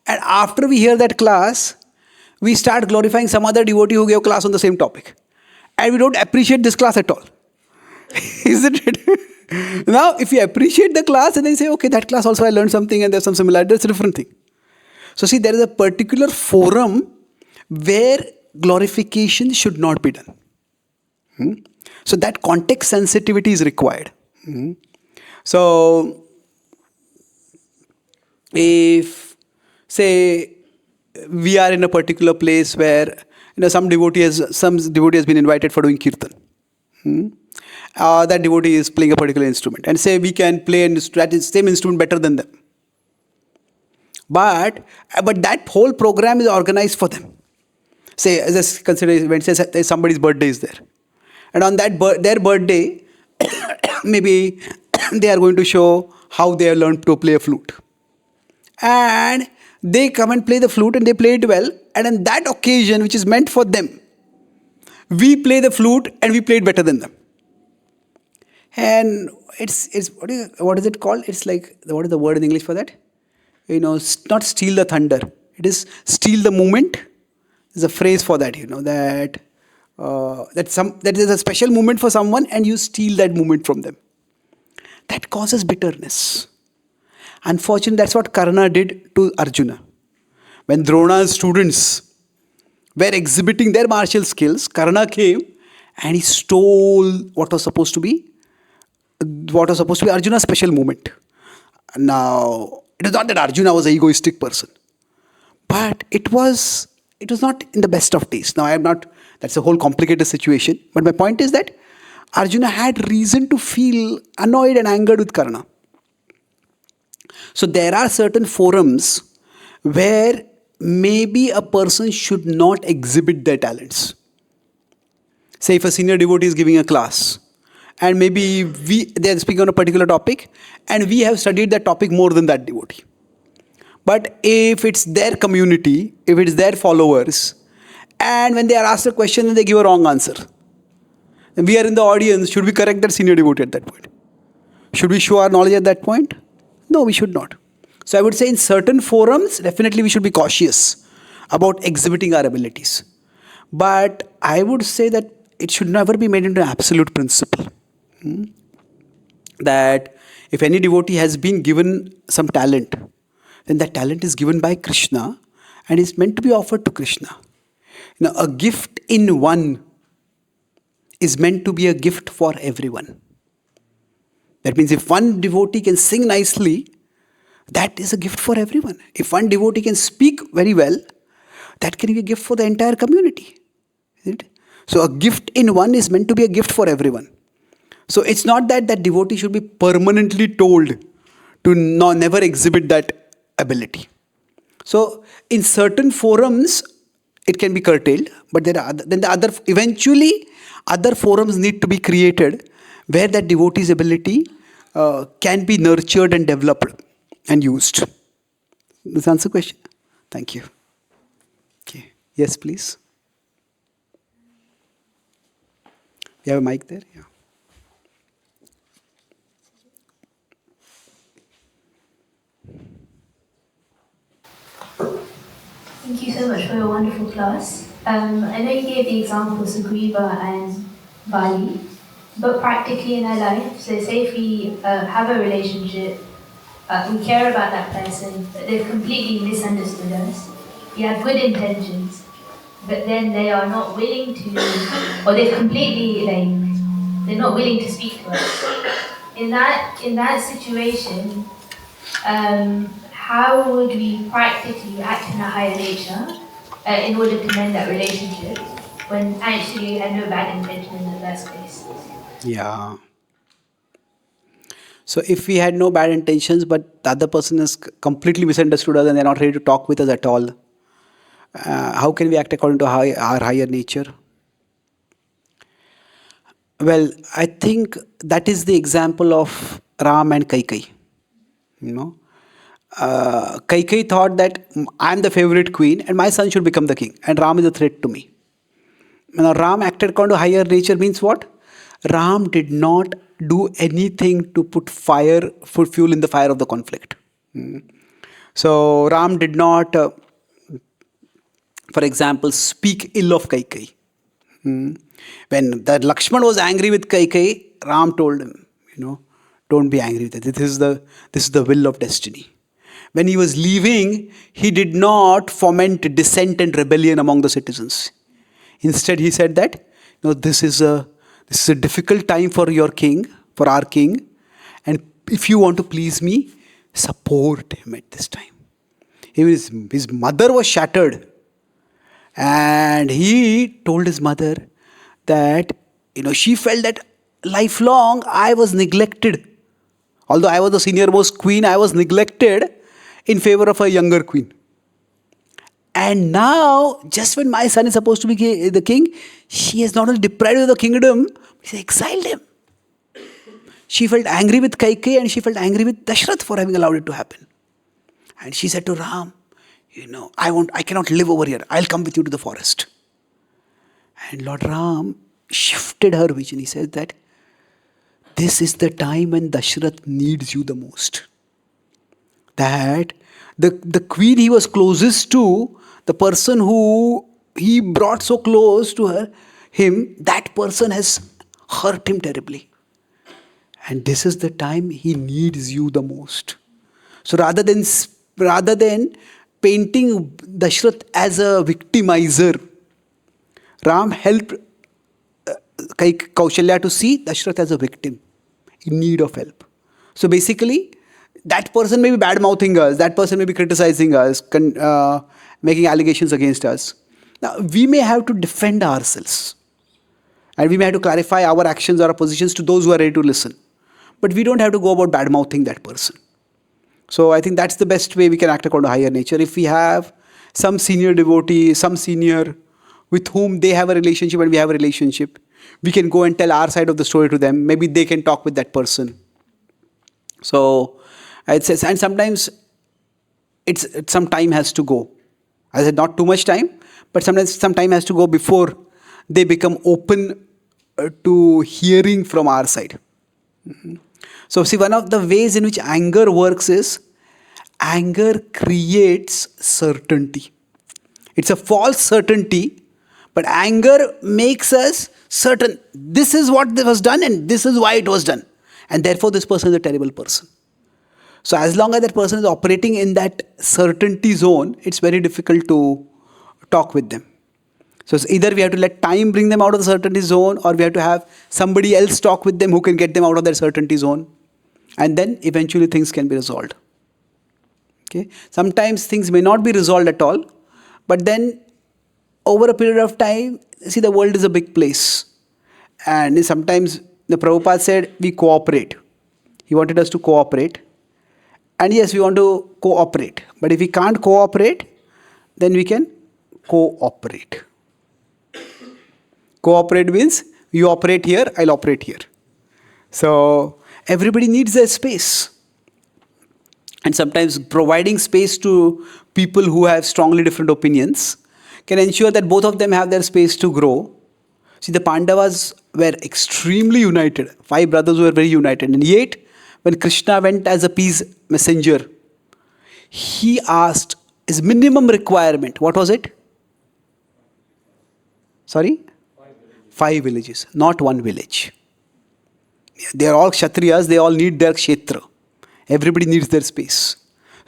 S1: and after we hear that class, we start glorifying some other devotee who gave class on the same topic. And we don't appreciate this class at all. Isn't it? Now, if you appreciate the class and then say, okay, that class also I learned something and there's some similarity, that's a different thing. So see, there is a particular forum where glorification should not be done. So that context sensitivity is required. So if, say, we are in a particular place where some devotee has been invited for doing kirtan. That devotee is playing a particular instrument, and say we can play that same instrument better than them. But that whole program is organized for them. Say, just consider event, say somebody's birthday is there, and on that their birthday, maybe they are going to show how they have learned to play a flute, and they come and play the flute and they play it well, and on that occasion which is meant for them, we play the flute and we play it better than them. And it's what is it called? It's like, what is the word in English for that? Not steal the thunder. It is steal the moment. There's a phrase for that, that is a special moment for someone and you steal that moment from them. That causes bitterness. Unfortunately, that's what Karna did to Arjuna. When Drona's students were exhibiting their martial skills, Karna came and he stole what was supposed to be Arjuna's special moment. Now, it is not that Arjuna was an egoistic person, but it was not in the best of taste. Now, I am not. That's a whole complicated situation. But my point is that Arjuna had reason to feel annoyed and angered with Karna. So there are certain forums where maybe a person should not exhibit their talents. Say if a senior devotee is giving a class, and maybe they are speaking on a particular topic, and we have studied that topic more than that devotee. But if it's their community, if it's their followers, and when they are asked a question and they give a wrong answer, then we are in the audience, should we correct that senior devotee at that point? Should we show our knowledge at that point? No, we should not. So I would say in certain forums, definitely we should be cautious about exhibiting our abilities. But I would say that it should never be made into an absolute principle. That if any devotee has been given some talent, then that talent is given by Krishna and is meant to be offered to Krishna. A gift in one is meant to be a gift for everyone. That means if one devotee can sing nicely, that is a gift for everyone. If one devotee can speak very well, that can be a gift for the entire community. Isn't it? So a gift in one is meant to be a gift for everyone. So it's not that that devotee should be permanently told to never exhibit that ability. So in certain forums, it can be curtailed, but eventually other forums need to be created where that devotee's ability can be nurtured and developed and used. Does that answer the question? Thank you. Okay. Yes, please. You have a mic there? Yeah.
S4: Thank you so much for your wonderful class. I know you gave the examples of Griva and Bali, but practically in our life, so say if we have a relationship, we care about that person, but they've completely misunderstood us. We have good intentions, but then they are not willing to, or they're completely they're not willing to speak to us. In that situation, how would we practically act in a higher nature in order to mend that relationship when actually we had no bad intention in the first place?
S1: Yeah. So if we had no bad intentions, but the other person has completely misunderstood us and they're not ready to talk with us at all, how can we act according to our higher nature? Well, I think that is the example of Ram and Kaikai. Kaikai thought that I'm the favorite queen and my son should become the king and Ram is a threat to me. Now Ram acted according to higher nature means what? Ram did not do anything to put fuel in the fire of the conflict. So Ram did not, for example, speak ill of Kaikai. When the Lakshman was angry with Kaikai, Ram told him, don't be angry with it. This is the will of destiny. When he was leaving, he did not foment dissent and rebellion among the citizens. Instead, he said that, this is a difficult time for your king, for our king, and if you want to please me, support him at this time. His mother was shattered, and he told his mother that, she felt that lifelong I was neglected. Although I was the senior most queen, I was neglected in favor of a younger queen. And now, just when my son is supposed to be the king, she has not only deprived of the kingdom, she exiled him. She felt angry with Kaikai and she felt angry with Dashrath for having allowed it to happen. And she said to Ram, I cannot live over here. I'll come with you to the forest. And Lord Ram shifted her vision. He said that this is the time when Dashrath needs you the most. That the queen he was closest to, the person who he brought so close to him, that person has hurt him terribly. And this is the time he needs you the most. So rather than, rather than painting Dashrath as a victimizer Ram helped Kaushalya to see Dashrath as a victim in need of help. So basically, that person may be bad mouthing us, that person may be criticizing us, making allegations against us. Now, we may have to defend ourselves, and we may have to clarify our actions or our positions to those who are ready to listen. But we don't have to go about bad mouthing that person. So I think that's the best way we can act according to higher nature. If we have some senior devotee, some senior with whom they have a relationship and we have a relationship, we can go and tell our side of the story to them. Maybe they can talk with that person. So it says, and sometimes some time has to go. I said not too much time, but sometimes some time has to go before they become open to hearing from our side. So see, one of the ways in which anger works is anger creates certainty. It's a false certainty, but anger makes us certain. This is what was done and this is why it was done. And therefore this person is a terrible person. So as long as that person is operating in that certainty zone, it's very difficult to talk with them. So it's either we have to let time bring them out of the certainty zone, or we have to have somebody else talk with them who can get them out of their certainty zone. And then eventually things can be resolved. Okay? Sometimes things may not be resolved at all, but then over a period of time, see, the world is a big place. And sometimes the Prabhupada said we cooperate. He wanted us to cooperate. And yes, we want to cooperate. But if we can't cooperate, then we can cooperate. Cooperate means you operate here, I'll operate here. So everybody needs their space. And sometimes providing space to people who have strongly different opinions can ensure that both of them have their space to grow. See, the Pandavas were extremely united. 5 brothers were very united. And yet, when Krishna went as a peace messenger, he asked his minimum requirement. What was it? Sorry? 5 villages, not 1 village. They are all Kshatriyas, they all need their Kshetra. Everybody needs their space.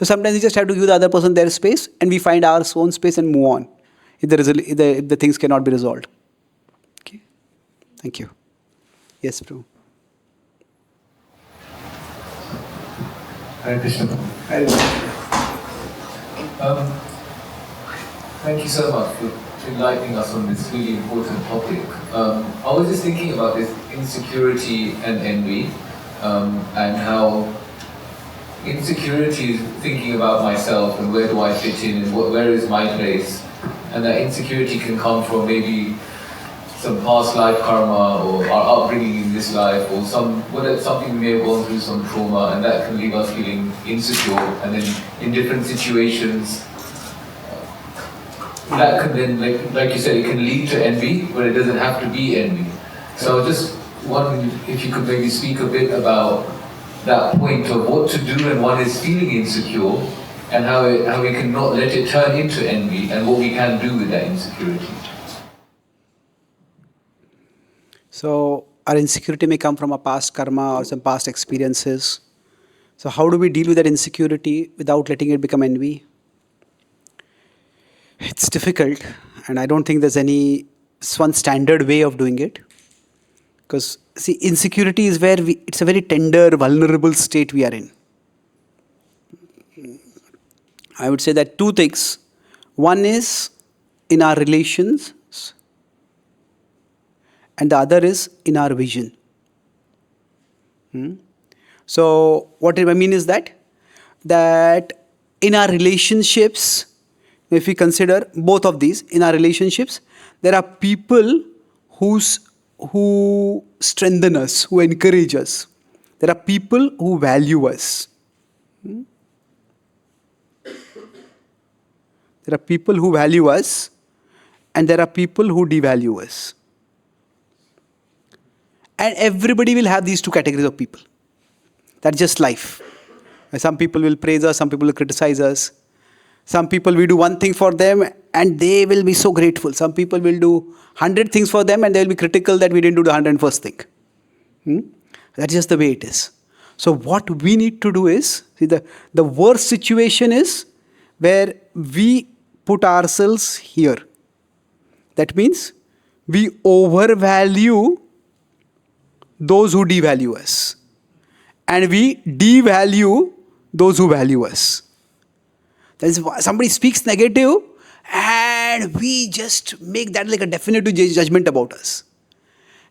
S1: So sometimes you just have to give the other person their space and we find our own space and move on if the things cannot be resolved. Okay. Thank you. Yes, Prabhu.
S6: Hare Krishna. Thank you so much for enlightening us on this really important topic. I was just thinking about this insecurity and envy, and how insecurity is thinking about myself and where do I fit in and where is my place, and that insecurity can come from maybe some past life karma or our upbringing in this life, or something we may have gone through, some trauma, and that can leave us feeling insecure, and then in different situations that can then, like you said, it can lead to envy, but it doesn't have to be envy. So I was just wondering if you could maybe speak a bit about that point of what to do when one is feeling insecure, and how we can not let it turn into envy, and what we can do with that insecurity.
S1: So our insecurity may come from a past karma or some past experiences. So how do we deal with that insecurity without letting it become envy? It's difficult, and I don't think there's any one standard way of doing it. Because see, insecurity is where it's a very tender, vulnerable state we are in. I would say that 2 things. One is in our relations, and the other is in our vision. So what I mean is that in our relationships, if we consider both of these, in our relationships, there are people who strengthen us, who encourage us. There are people who value us. There are people who value us, and there are people who devalue us. And everybody will have these 2 categories of people. That's just life. Some people will praise us, some people will criticize us. Some people, we do one thing for them and they will be so grateful. Some people will do 100 things for them and they will be critical that we didn't do the 101st thing. That's just the way it is. So what we need to do is, see, the worst situation is where we put ourselves here. That means we overvalue those who devalue us. And we devalue those who value us. That is why somebody speaks negative and we just make that like a definitive judgment about us.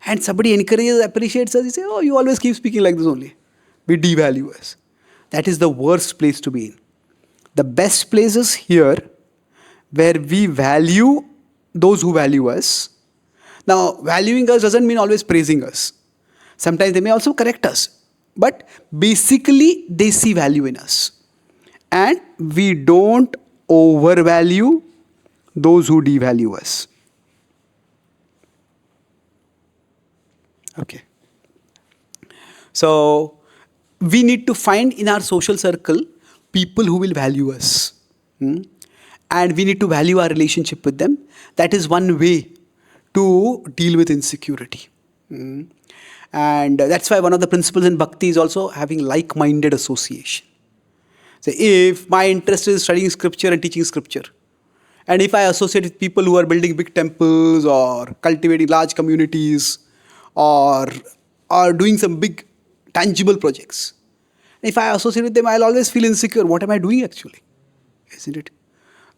S1: And somebody encourages, appreciates us, you say, oh, you always keep speaking like this only. We devalue us. That is the worst place to be in. The best place is here where we value those who value us. Now, valuing us doesn't mean always praising us. Sometimes they may also correct us. But basically, they see value in us. And we don't overvalue those who devalue us. Okay. So, we need to find in our social circle people who will value us. And we need to value our relationship with them. That is one way to deal with insecurity. And that's why one of the principles in Bhakti is also having like-minded association. So if my interest is studying scripture and teaching scripture, and if I associate with people who are building big temples or cultivating large communities or doing some big tangible projects, if I associate with them, I'll always feel insecure. What am I doing actually? Isn't it?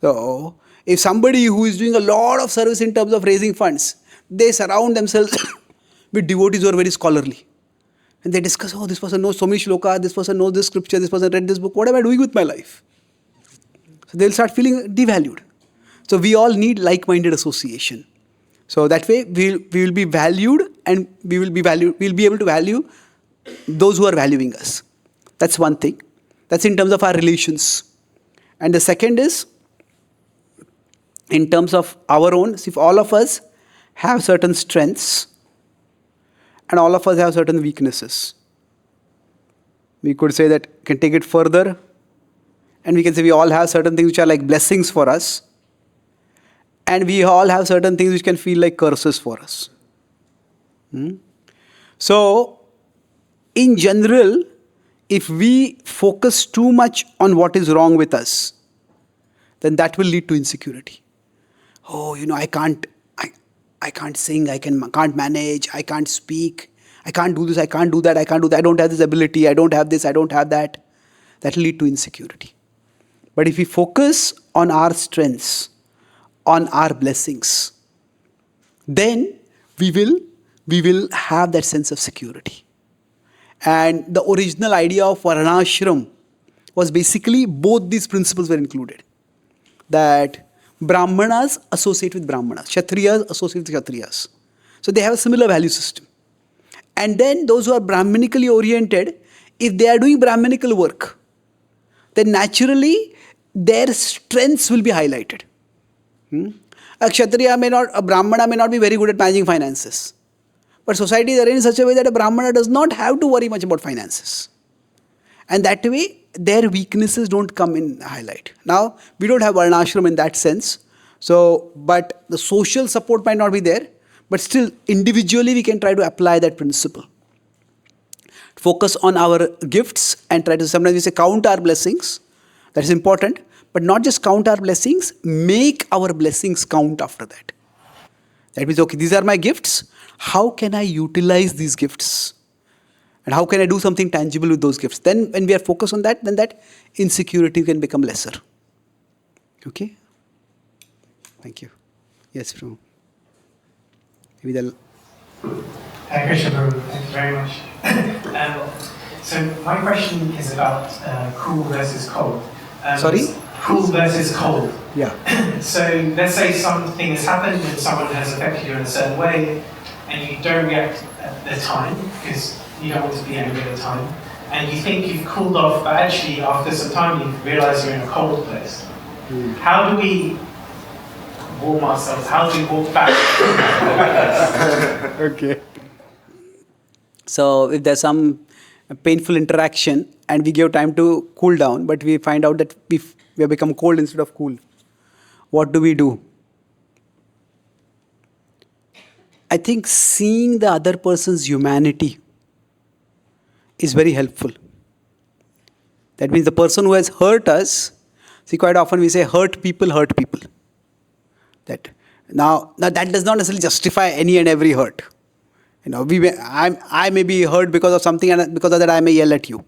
S1: So if somebody who is doing a lot of service in terms of raising funds, they surround themselves with devotees who are very scholarly. And they discuss, oh, this person knows so many shlokas, this person knows this scripture, this person read this book. What am I doing with my life? So they'll start feeling devalued. So we all need like-minded association. So that way we will be valued and we'll be able to value those who are valuing us. That's one thing. That's in terms of our relations. And the second is in terms of our own. If all of us have certain strengths and all of us have certain weaknesses, we could say that can take it further and we can say we all have certain things which are like blessings for us and we all have certain things which can feel like curses for us. So in general, if we focus too much on what is wrong with us, then that will lead to insecurity. Oh, I can't sing, I can't manage, I can't speak, I can't do this, I can't do that, I don't have this ability, I don't have this, I don't have that. That will lead to insecurity. But if we focus on our strengths, on our blessings, then we will have that sense of security. And the original idea of Varnashram was basically both these principles were included. That Brahmanas associate with Brahmanas, Kshatriyas associate with Kshatriyas. So they have a similar value system. And then those who are Brahmanically oriented, if they are doing Brahmanical work, then naturally their strengths will be highlighted. A Brahmana may not be very good at managing finances. But society is arranged in such a way that a Brahmana does not have to worry much about finances. And that way, their weaknesses don't come in highlight. Now, we don't have Varnashram in that sense. So, but the social support might not be there. But still, individually, we can try to apply that principle. Focus on our gifts and try to, sometimes we say, count our blessings. That is important. But not just count our blessings, make our blessings count after that. That means, okay, these are my gifts. How can I utilize these gifts? And how can I do something tangible with those gifts? Then when we are focused on that, then that insecurity can become lesser. Okay? Thank you. Yes, Prabhu. Maybe the...
S5: Hare Krishna, Prabhu. Thank you very much. So my question is about cool versus cold.
S1: Sorry?
S5: Cool versus cold.
S1: Yeah.
S5: So let's say something has happened and someone has affected you in a certain way and you don't react at the time because you don't want to be angry at the time, and you think you've cooled off, but actually after some time you realise you're in a cold place. How do we warm ourselves? How do we walk back?
S1: Okay. So if there's some painful interaction and we give time to cool down, but we find out that we have become cold instead of cool, what do we do? I think seeing the other person's humanity is very helpful. That means the person who has hurt us, see, quite often we say hurt people hurt people. That Now that does not necessarily justify any and every hurt. I may be hurt because of something, and because of that I may yell at you.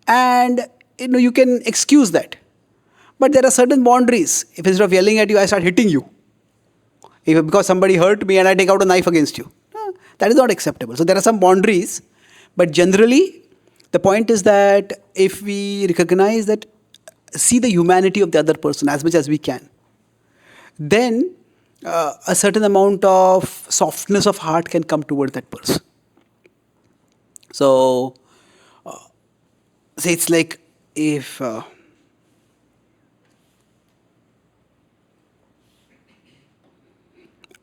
S1: And you can excuse that. But there are certain boundaries. If instead of yelling at you, I start hitting you, because somebody hurt me and I take out a knife against you, that is not acceptable. So there are some boundaries. But generally, the point is that if we recognize that, see the humanity of the other person as much as we can, then a certain amount of softness of heart can come toward that person. So, say it's like if I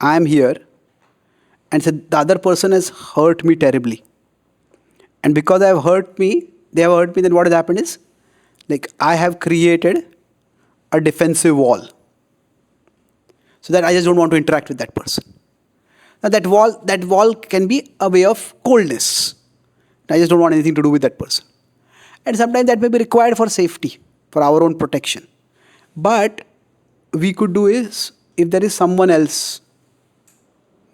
S1: am here and say the other person has hurt me terribly, and because they have hurt me, then what has happened is, like, I have created a defensive wall, so that I just don't want to interact with that person. Now that wall can be a way of coldness. I just don't want anything to do with that person. And sometimes that may be required for safety, for our own protection. But we could do is, if there is someone else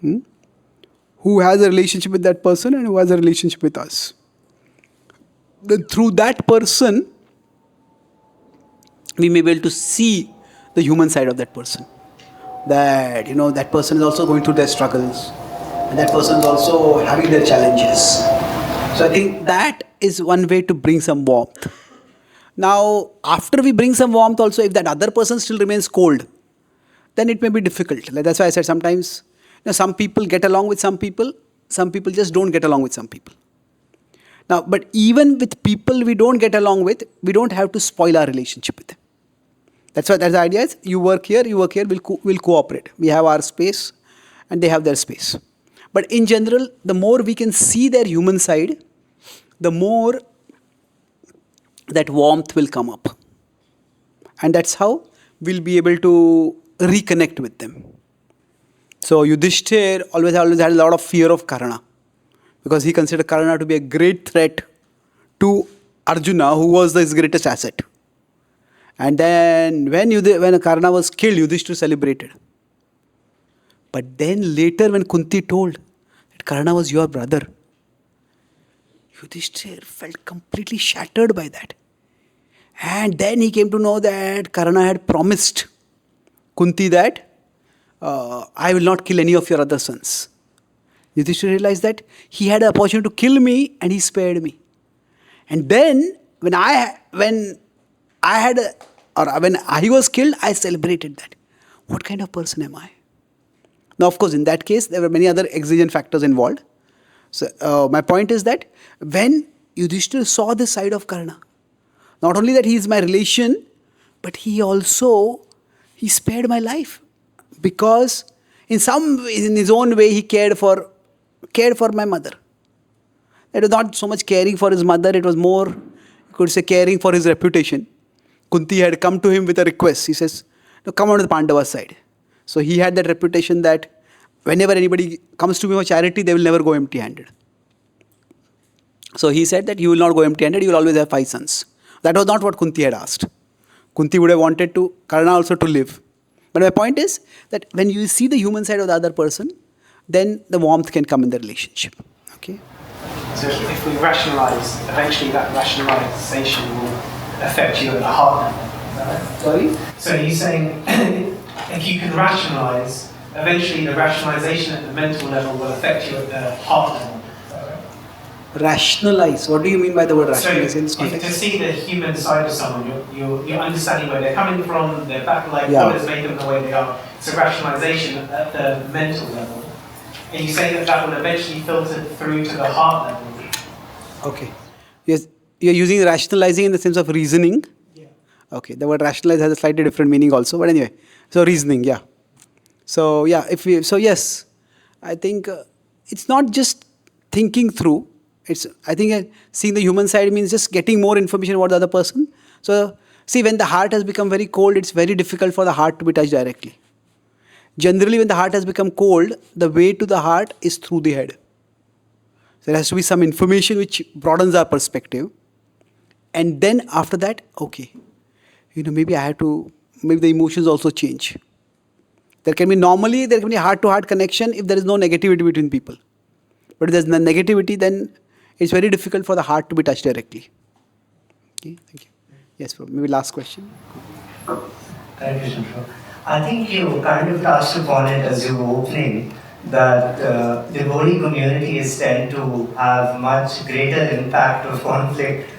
S1: who has a relationship with that person and who has a relationship with us, then through that person, we may be able to see the human side of that person. That, that person is also going through their struggles, and that person is also having their challenges. So I think that is one way to bring some warmth. Now, after we bring some warmth also, if that other person still remains cold, then it may be difficult. Like, that's why I said sometimes, some people get along with some people just don't get along with some people. Now, but even with people we don't get along with, we don't have to spoil our relationship with them. That's the idea is, you work here, we'll cooperate. We have our space and they have their space. But in general, the more we can see their human side, the more that warmth will come up. And that's how we'll be able to reconnect with them. So Yudhishthir always had a lot of fear of Karna, because he considered Karna to be a great threat to Arjuna, who was his greatest asset. And then when Karna was killed, Yudhishthir celebrated. But then later when Kunti told that Karna was your brother, Yudhishthir felt completely shattered by that. And then he came to know that Karna had promised Kunti that, I will not kill any of your other sons. Yudhishthir realized that he had an opportunity to kill me and he spared me. And then when he was killed, I celebrated that. What kind of person am I? Now, of course, in that case, there were many other exigent factors involved. So, my point is that when Yudhishthir saw this side of Karna, not only that he is my relation, but he spared my life. Because in his own way, he cared for my mother. It was not so much caring for his mother, it was more, you could say, caring for his reputation. Kunti had come to him with a request. He says, no, come on to the Pandava side. So he had that reputation that whenever anybody comes to me for charity, they will never go empty-handed. So he said that you will not go empty-handed, you will always have 5 sons. That was not what Kunti had asked. Kunti would have wanted Karna also to live. But my point is that when you see the human side of the other person, then the warmth can come in the relationship. Okay?
S5: So if we rationalise, eventually that rationalisation will affect you at the heart level. Is that right?
S1: Sorry?
S5: So you're saying if you can rationalise, eventually the rationalisation at the mental level will affect you at the heart level.
S1: Rationalize. What do you mean by the word rationalize in this
S5: So
S1: context?
S5: to see the human side of someone, you're understanding where they're coming from, their background, what has made them the way they are. It's a rationalisation at the mental level. And you say that will eventually filter through to the heart level.
S1: Okay. Yes, you're using rationalizing in the sense of reasoning.
S5: Yeah.
S1: Okay. The word rationalize has a slightly different meaning also. But anyway, so reasoning, yeah. So yeah, yes, I think it's not just thinking through. I think seeing the human side means just getting more information about the other person. So see, when the heart has become very cold, it's very difficult for the heart to be touched directly. Generally, when the heart has become cold, the way to the heart is through the head. So there has to be some information which broadens our perspective. And then after that, okay, maybe the emotions also change. There can be heart-to-heart connection if there is no negativity between people. But if there's no negativity, then it's very difficult for the heart to be touched directly. Okay, thank you. Yes, maybe last question.
S7: Thank you, Shishra. I think you kind of touched upon it as you were opening, that devotee communities tend to have much greater impact of conflict.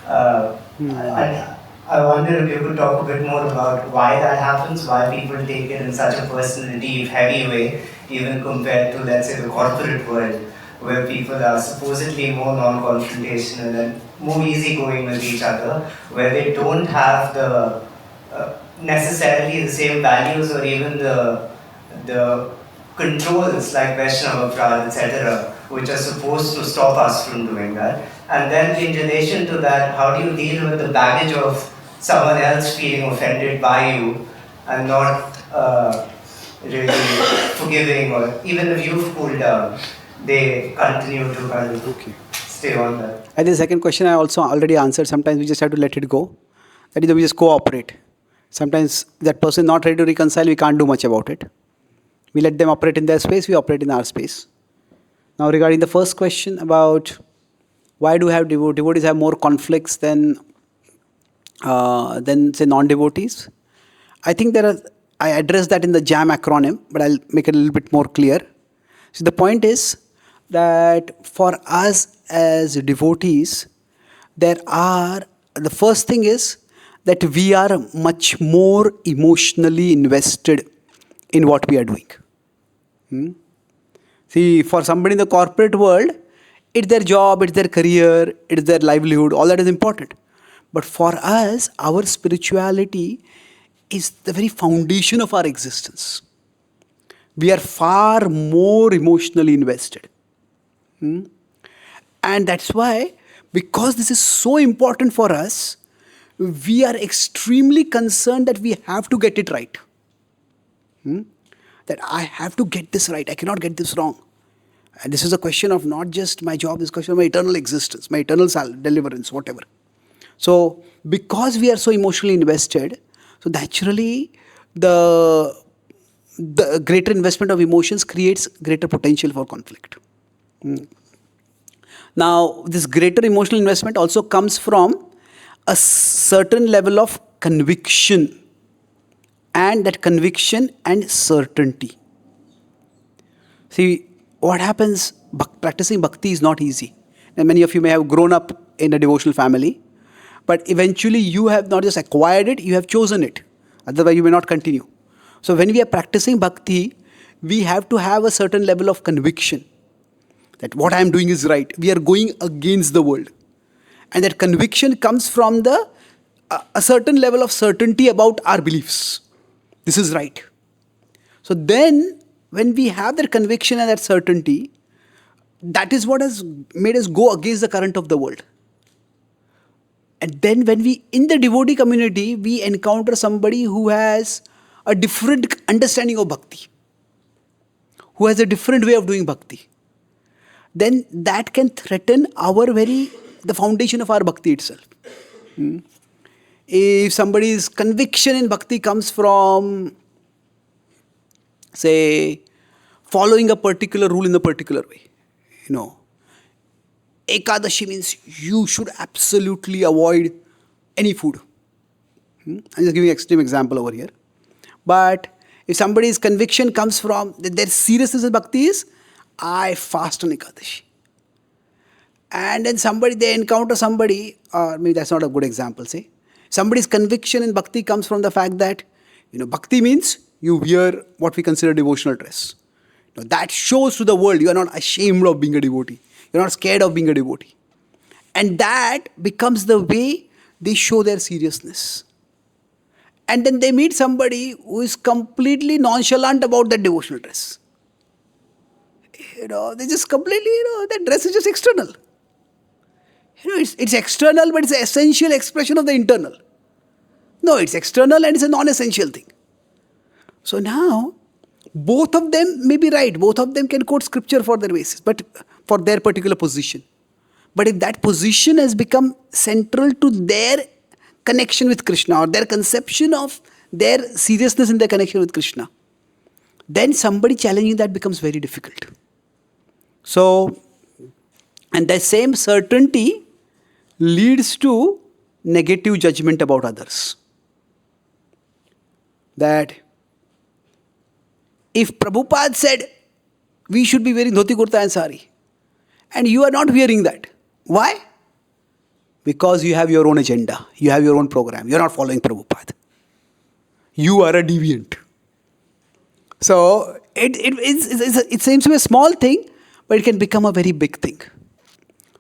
S7: I wonder if you could talk a bit more about why that happens, why people take it in such a personal, deep, heavy way, even compared to, let's say, the corporate world, where people are supposedly more non-confrontational and more easygoing with each other, where they don't have the necessarily the same values or even the controls like Vaishnava Prad, etc., which are supposed to stop us from doing that. And then in relation to that, how do you deal with the baggage of someone else feeling offended by you and not really forgiving, or even if you've cooled down, they continue to kind of stay on that?
S1: I think the second question I also already answered. Sometimes we just have to let it go. That is, we just cooperate. Sometimes that person not ready to reconcile, we can't do much about it. We let them operate in their space, we operate in our space. Now regarding the first question about why do devotees have more conflicts than say non-devotees? I think I addressed that in the JAM acronym, but I'll make it a little bit more clear. So the point is that for us as devotees, the first thing is that we are much more emotionally invested in what we are doing. See, for somebody in the corporate world, it's their job, it's their career, it's their livelihood, all that is important. But for us, our spirituality is the very foundation of our existence. We are far more emotionally invested. And that's why, because this is so important for us, we are extremely concerned that we have to get it right. That I have to get this right, I cannot get this wrong. And this is a question of not just my job, this is a question of my eternal existence, my eternal deliverance, whatever. So, because we are so emotionally invested, so naturally the greater investment of emotions creates greater potential for conflict. Now, this greater emotional investment also comes from a certain level of conviction, and that conviction and certainty. See, what happens, practicing bhakti is not easy. And many of you may have grown up in a devotional family, but eventually you have not just acquired it, you have chosen it. Otherwise you may not continue. So when we are practicing bhakti, we have to have a certain level of conviction that what I am doing is right. We are going against the world. And that conviction comes from a certain level of certainty about our beliefs. This is right. So then, when we have that conviction and that certainty, that is what has made us go against the current of the world. And then when in the devotee community, we encounter somebody who has a different understanding of bhakti, who has a different way of doing bhakti, then that can threaten the foundation of our bhakti itself. If somebody's conviction in bhakti comes from, say, following a particular rule in a particular way, Ekadashi means you should absolutely avoid any food. I'm just giving an extreme example over here. But if somebody's conviction comes from, their seriousness in bhakti is, I fast on Ekadashi. And then they encounter somebody, or maybe that's not a good example, say. Somebody's conviction in bhakti comes from the fact that, bhakti means you wear what we consider devotional dress. That shows to the world you are not ashamed of being a devotee. You're not scared of being a devotee. And that becomes the way they show their seriousness. And then they meet somebody who is completely nonchalant about that devotional dress. They just completely, that dress is just external. It's external, but it's an essential expression of the internal. No, it's external and it's a non-essential thing. So now, both of them may be right. Both of them can quote scripture for their basis, but for their particular position. But if that position has become central to their connection with Krishna, or their conception of their seriousness in their connection with Krishna, then somebody challenging that becomes very difficult. So, and the same certainty leads to negative judgment about others. That if Prabhupada said we should be wearing dhoti kurta and sari, and you are not wearing that, why? Because you have your own agenda, you have your own program, you are not following Prabhupada. You are a deviant. So it seems to be a small thing, but it can become a very big thing.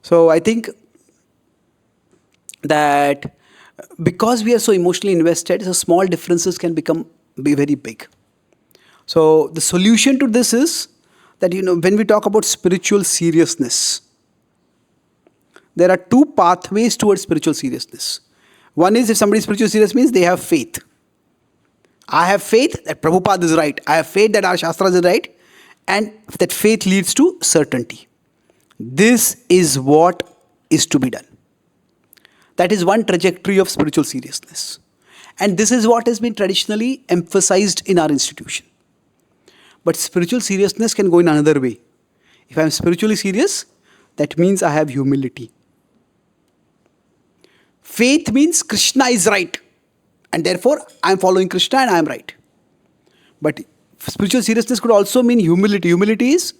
S1: So I think that because we are so emotionally invested, so small differences can be very big. So the solution to this is that, when we talk about spiritual seriousness, there are two pathways towards spiritual seriousness. One is, if somebody is spiritual serious, means they have faith. I have faith that Prabhupada is right. I have faith that our Shastras is right. And that faith leads to certainty. This is what is to be done. That is one trajectory of spiritual seriousness. And this is what has been traditionally emphasized in our institution. But spiritual seriousness can go in another way. If I am spiritually serious, that means I have humility. Faith means Krishna is right. And therefore, I am following Krishna and I am right. But spiritual seriousness could also mean humility. Humility is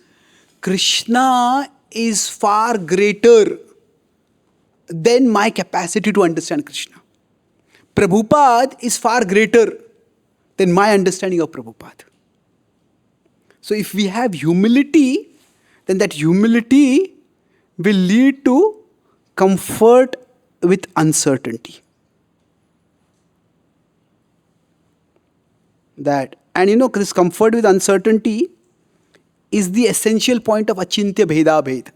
S1: Krishna is far greater than my capacity to understand Krishna. Prabhupada is far greater than my understanding of Prabhupada. So if we have humility, then that humility will lead to comfort with uncertainty. This comfort with uncertainty is the essential point of Achintya Bheda Bhed.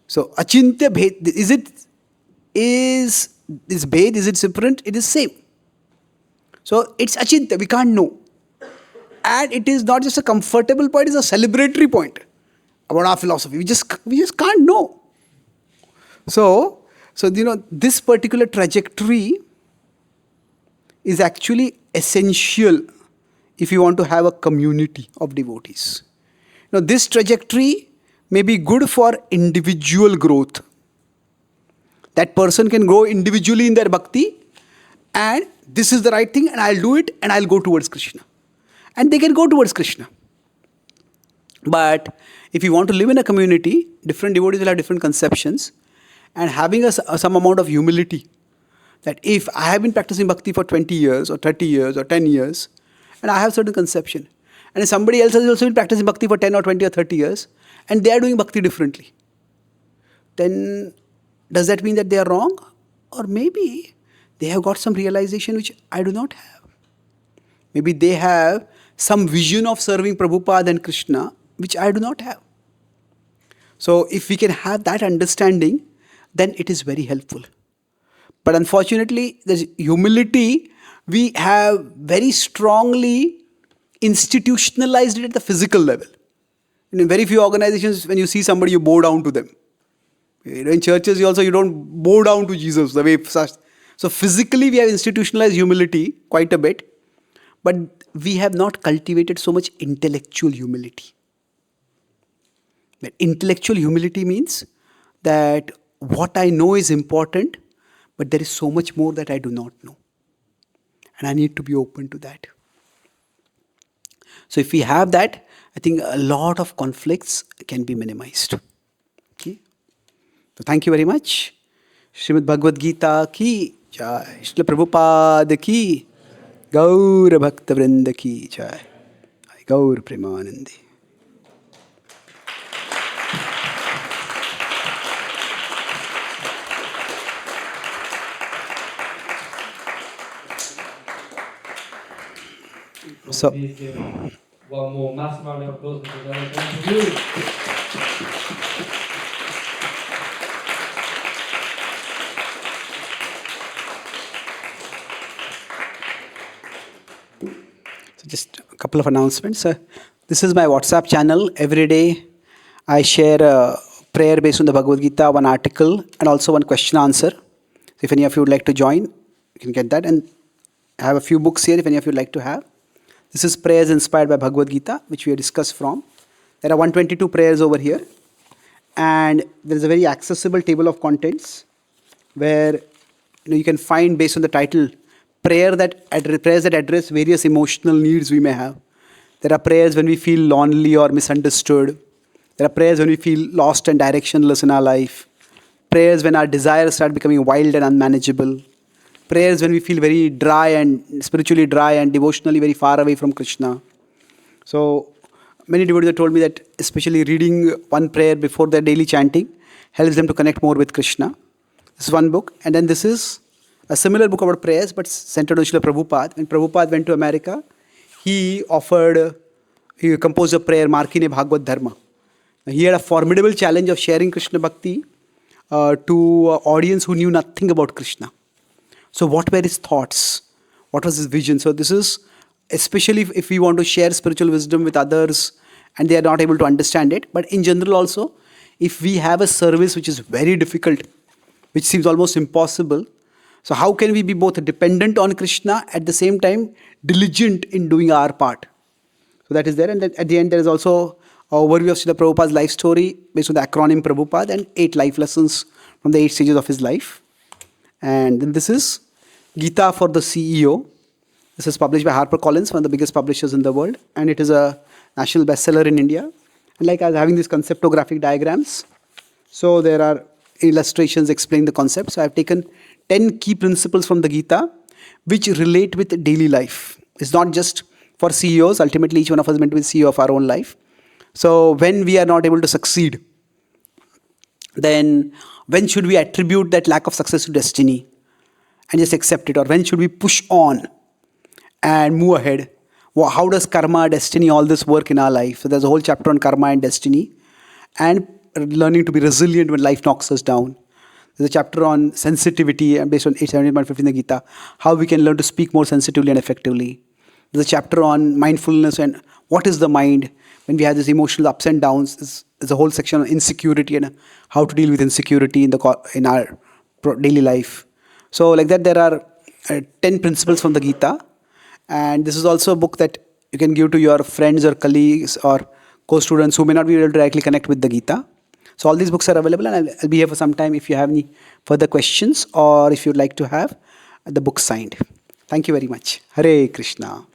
S1: So Achintya Bhed, is Bhed, is it different? It is same. So it's Achintya, we can't know. And it is not just a comfortable point, it's a celebratory point about our philosophy. We just can't know. So this particular trajectory is actually essential if you want to have a community of devotees. This trajectory may be good for individual growth. That person can grow individually in their bhakti, and this is the right thing, and I'll do it, and I'll go towards Krishna. And they can go towards Krishna. But if you want to live in a community, different devotees will have different conceptions, and having some amount of humility, that if I have been practicing bhakti for 20 years or 30 years or 10 years, and I have certain conception, and if somebody else has also been practicing bhakti for 10 or 20 or 30 years, and they are doing bhakti differently, then does that mean that they are wrong? Or maybe they have got some realization which I do not have. Maybe they have some vision of serving Prabhupada and Krishna which I do not have. So if we can have that understanding, then it is very helpful. But unfortunately, the humility, we have very strongly institutionalized it at the physical level. In very few organizations, when you see somebody, you bow down to them. In churches, you don't bow down to Jesus the way. So physically, we have institutionalized humility quite a bit, but we have not cultivated so much intellectual humility. But intellectual humility means that what I know is important, but there is so much more that I do not know. And I need to be open to that. So if we have that, I think a lot of conflicts can be minimized. Okay? So thank you very much. Srimad Bhagavad Gita ki jai. Srila Prabhupada ki. Gaur Bhakta Vrinda ki jai. Gaur Premanandi. So,
S8: please give one more massive round of applause for today. Thank you.
S1: So just a couple of announcements. This is my WhatsApp channel. Every day I share a prayer based on the Bhagavad Gita, one article, and also one question answer. So if any of you would like to join, you can get that. And I have a few books here if any of you would like to have. This is prayers inspired by Bhagavad Gita, which we have discussed from. There are 122 prayers over here. And there is a very accessible table of contents where you can find, based on the title, prayers that address various emotional needs we may have. There are prayers when we feel lonely or misunderstood. There are prayers when we feel lost and directionless in our life. Prayers when our desires start becoming wild and unmanageable. Prayers when we feel very dry and spiritually dry and devotionally very far away from Krishna. So many devotees have told me that especially reading one prayer before their daily chanting helps them to connect more with Krishna. This is one book. And then this is a similar book about prayers, but centered on Srila Prabhupada. When Prabhupada went to America, he composed a prayer, Markine Bhagavad Dharma. He had a formidable challenge of sharing Krishna Bhakti to an audience who knew nothing about Krishna. So what were his thoughts? What was his vision? So this is, especially if we want to share spiritual wisdom with others and they are not able to understand it, but in general also, if we have a service which is very difficult, which seems almost impossible, so how can we be both dependent on Krishna at the same time diligent in doing our part? So that is there. And then at the end there is also an overview of Srila Prabhupada's life story based on the acronym Prabhupada and 8 life lessons from the 8 stages of his life. And then this is Gita for the CEO. This is published by HarperCollins, one of the biggest publishers in the world. And it is a national bestseller in India. And like I was having these conceptographic diagrams. So there are illustrations explaining the concept. So I have taken 10 key principles from the Gita which relate with daily life. It's not just for CEOs. Ultimately, each one of us is meant to be CEO of our own life. So when we are not able to succeed, then when should we attribute that lack of success to destiny and just accept it? Or when should we push on and move ahead? Well, how does karma, destiny, all this work in our life? So there's a whole chapter on karma and destiny and learning to be resilient when life knocks us down. There's a chapter on sensitivity based on 8:17.15 in the Gita, how we can learn to speak more sensitively and effectively. There's a chapter on mindfulness and what is the mind when we have these emotional ups and downs. There's a whole section on insecurity and how to deal with insecurity in our daily life. So like that, there are 10 principles from the Gita. And this is also a book that you can give to your friends or colleagues or co-students who may not be able to directly connect with the Gita. So all these books are available, and I'll be here for some time if you have any further questions or if you'd like to have the book signed. Thank you very much. Hare Krishna.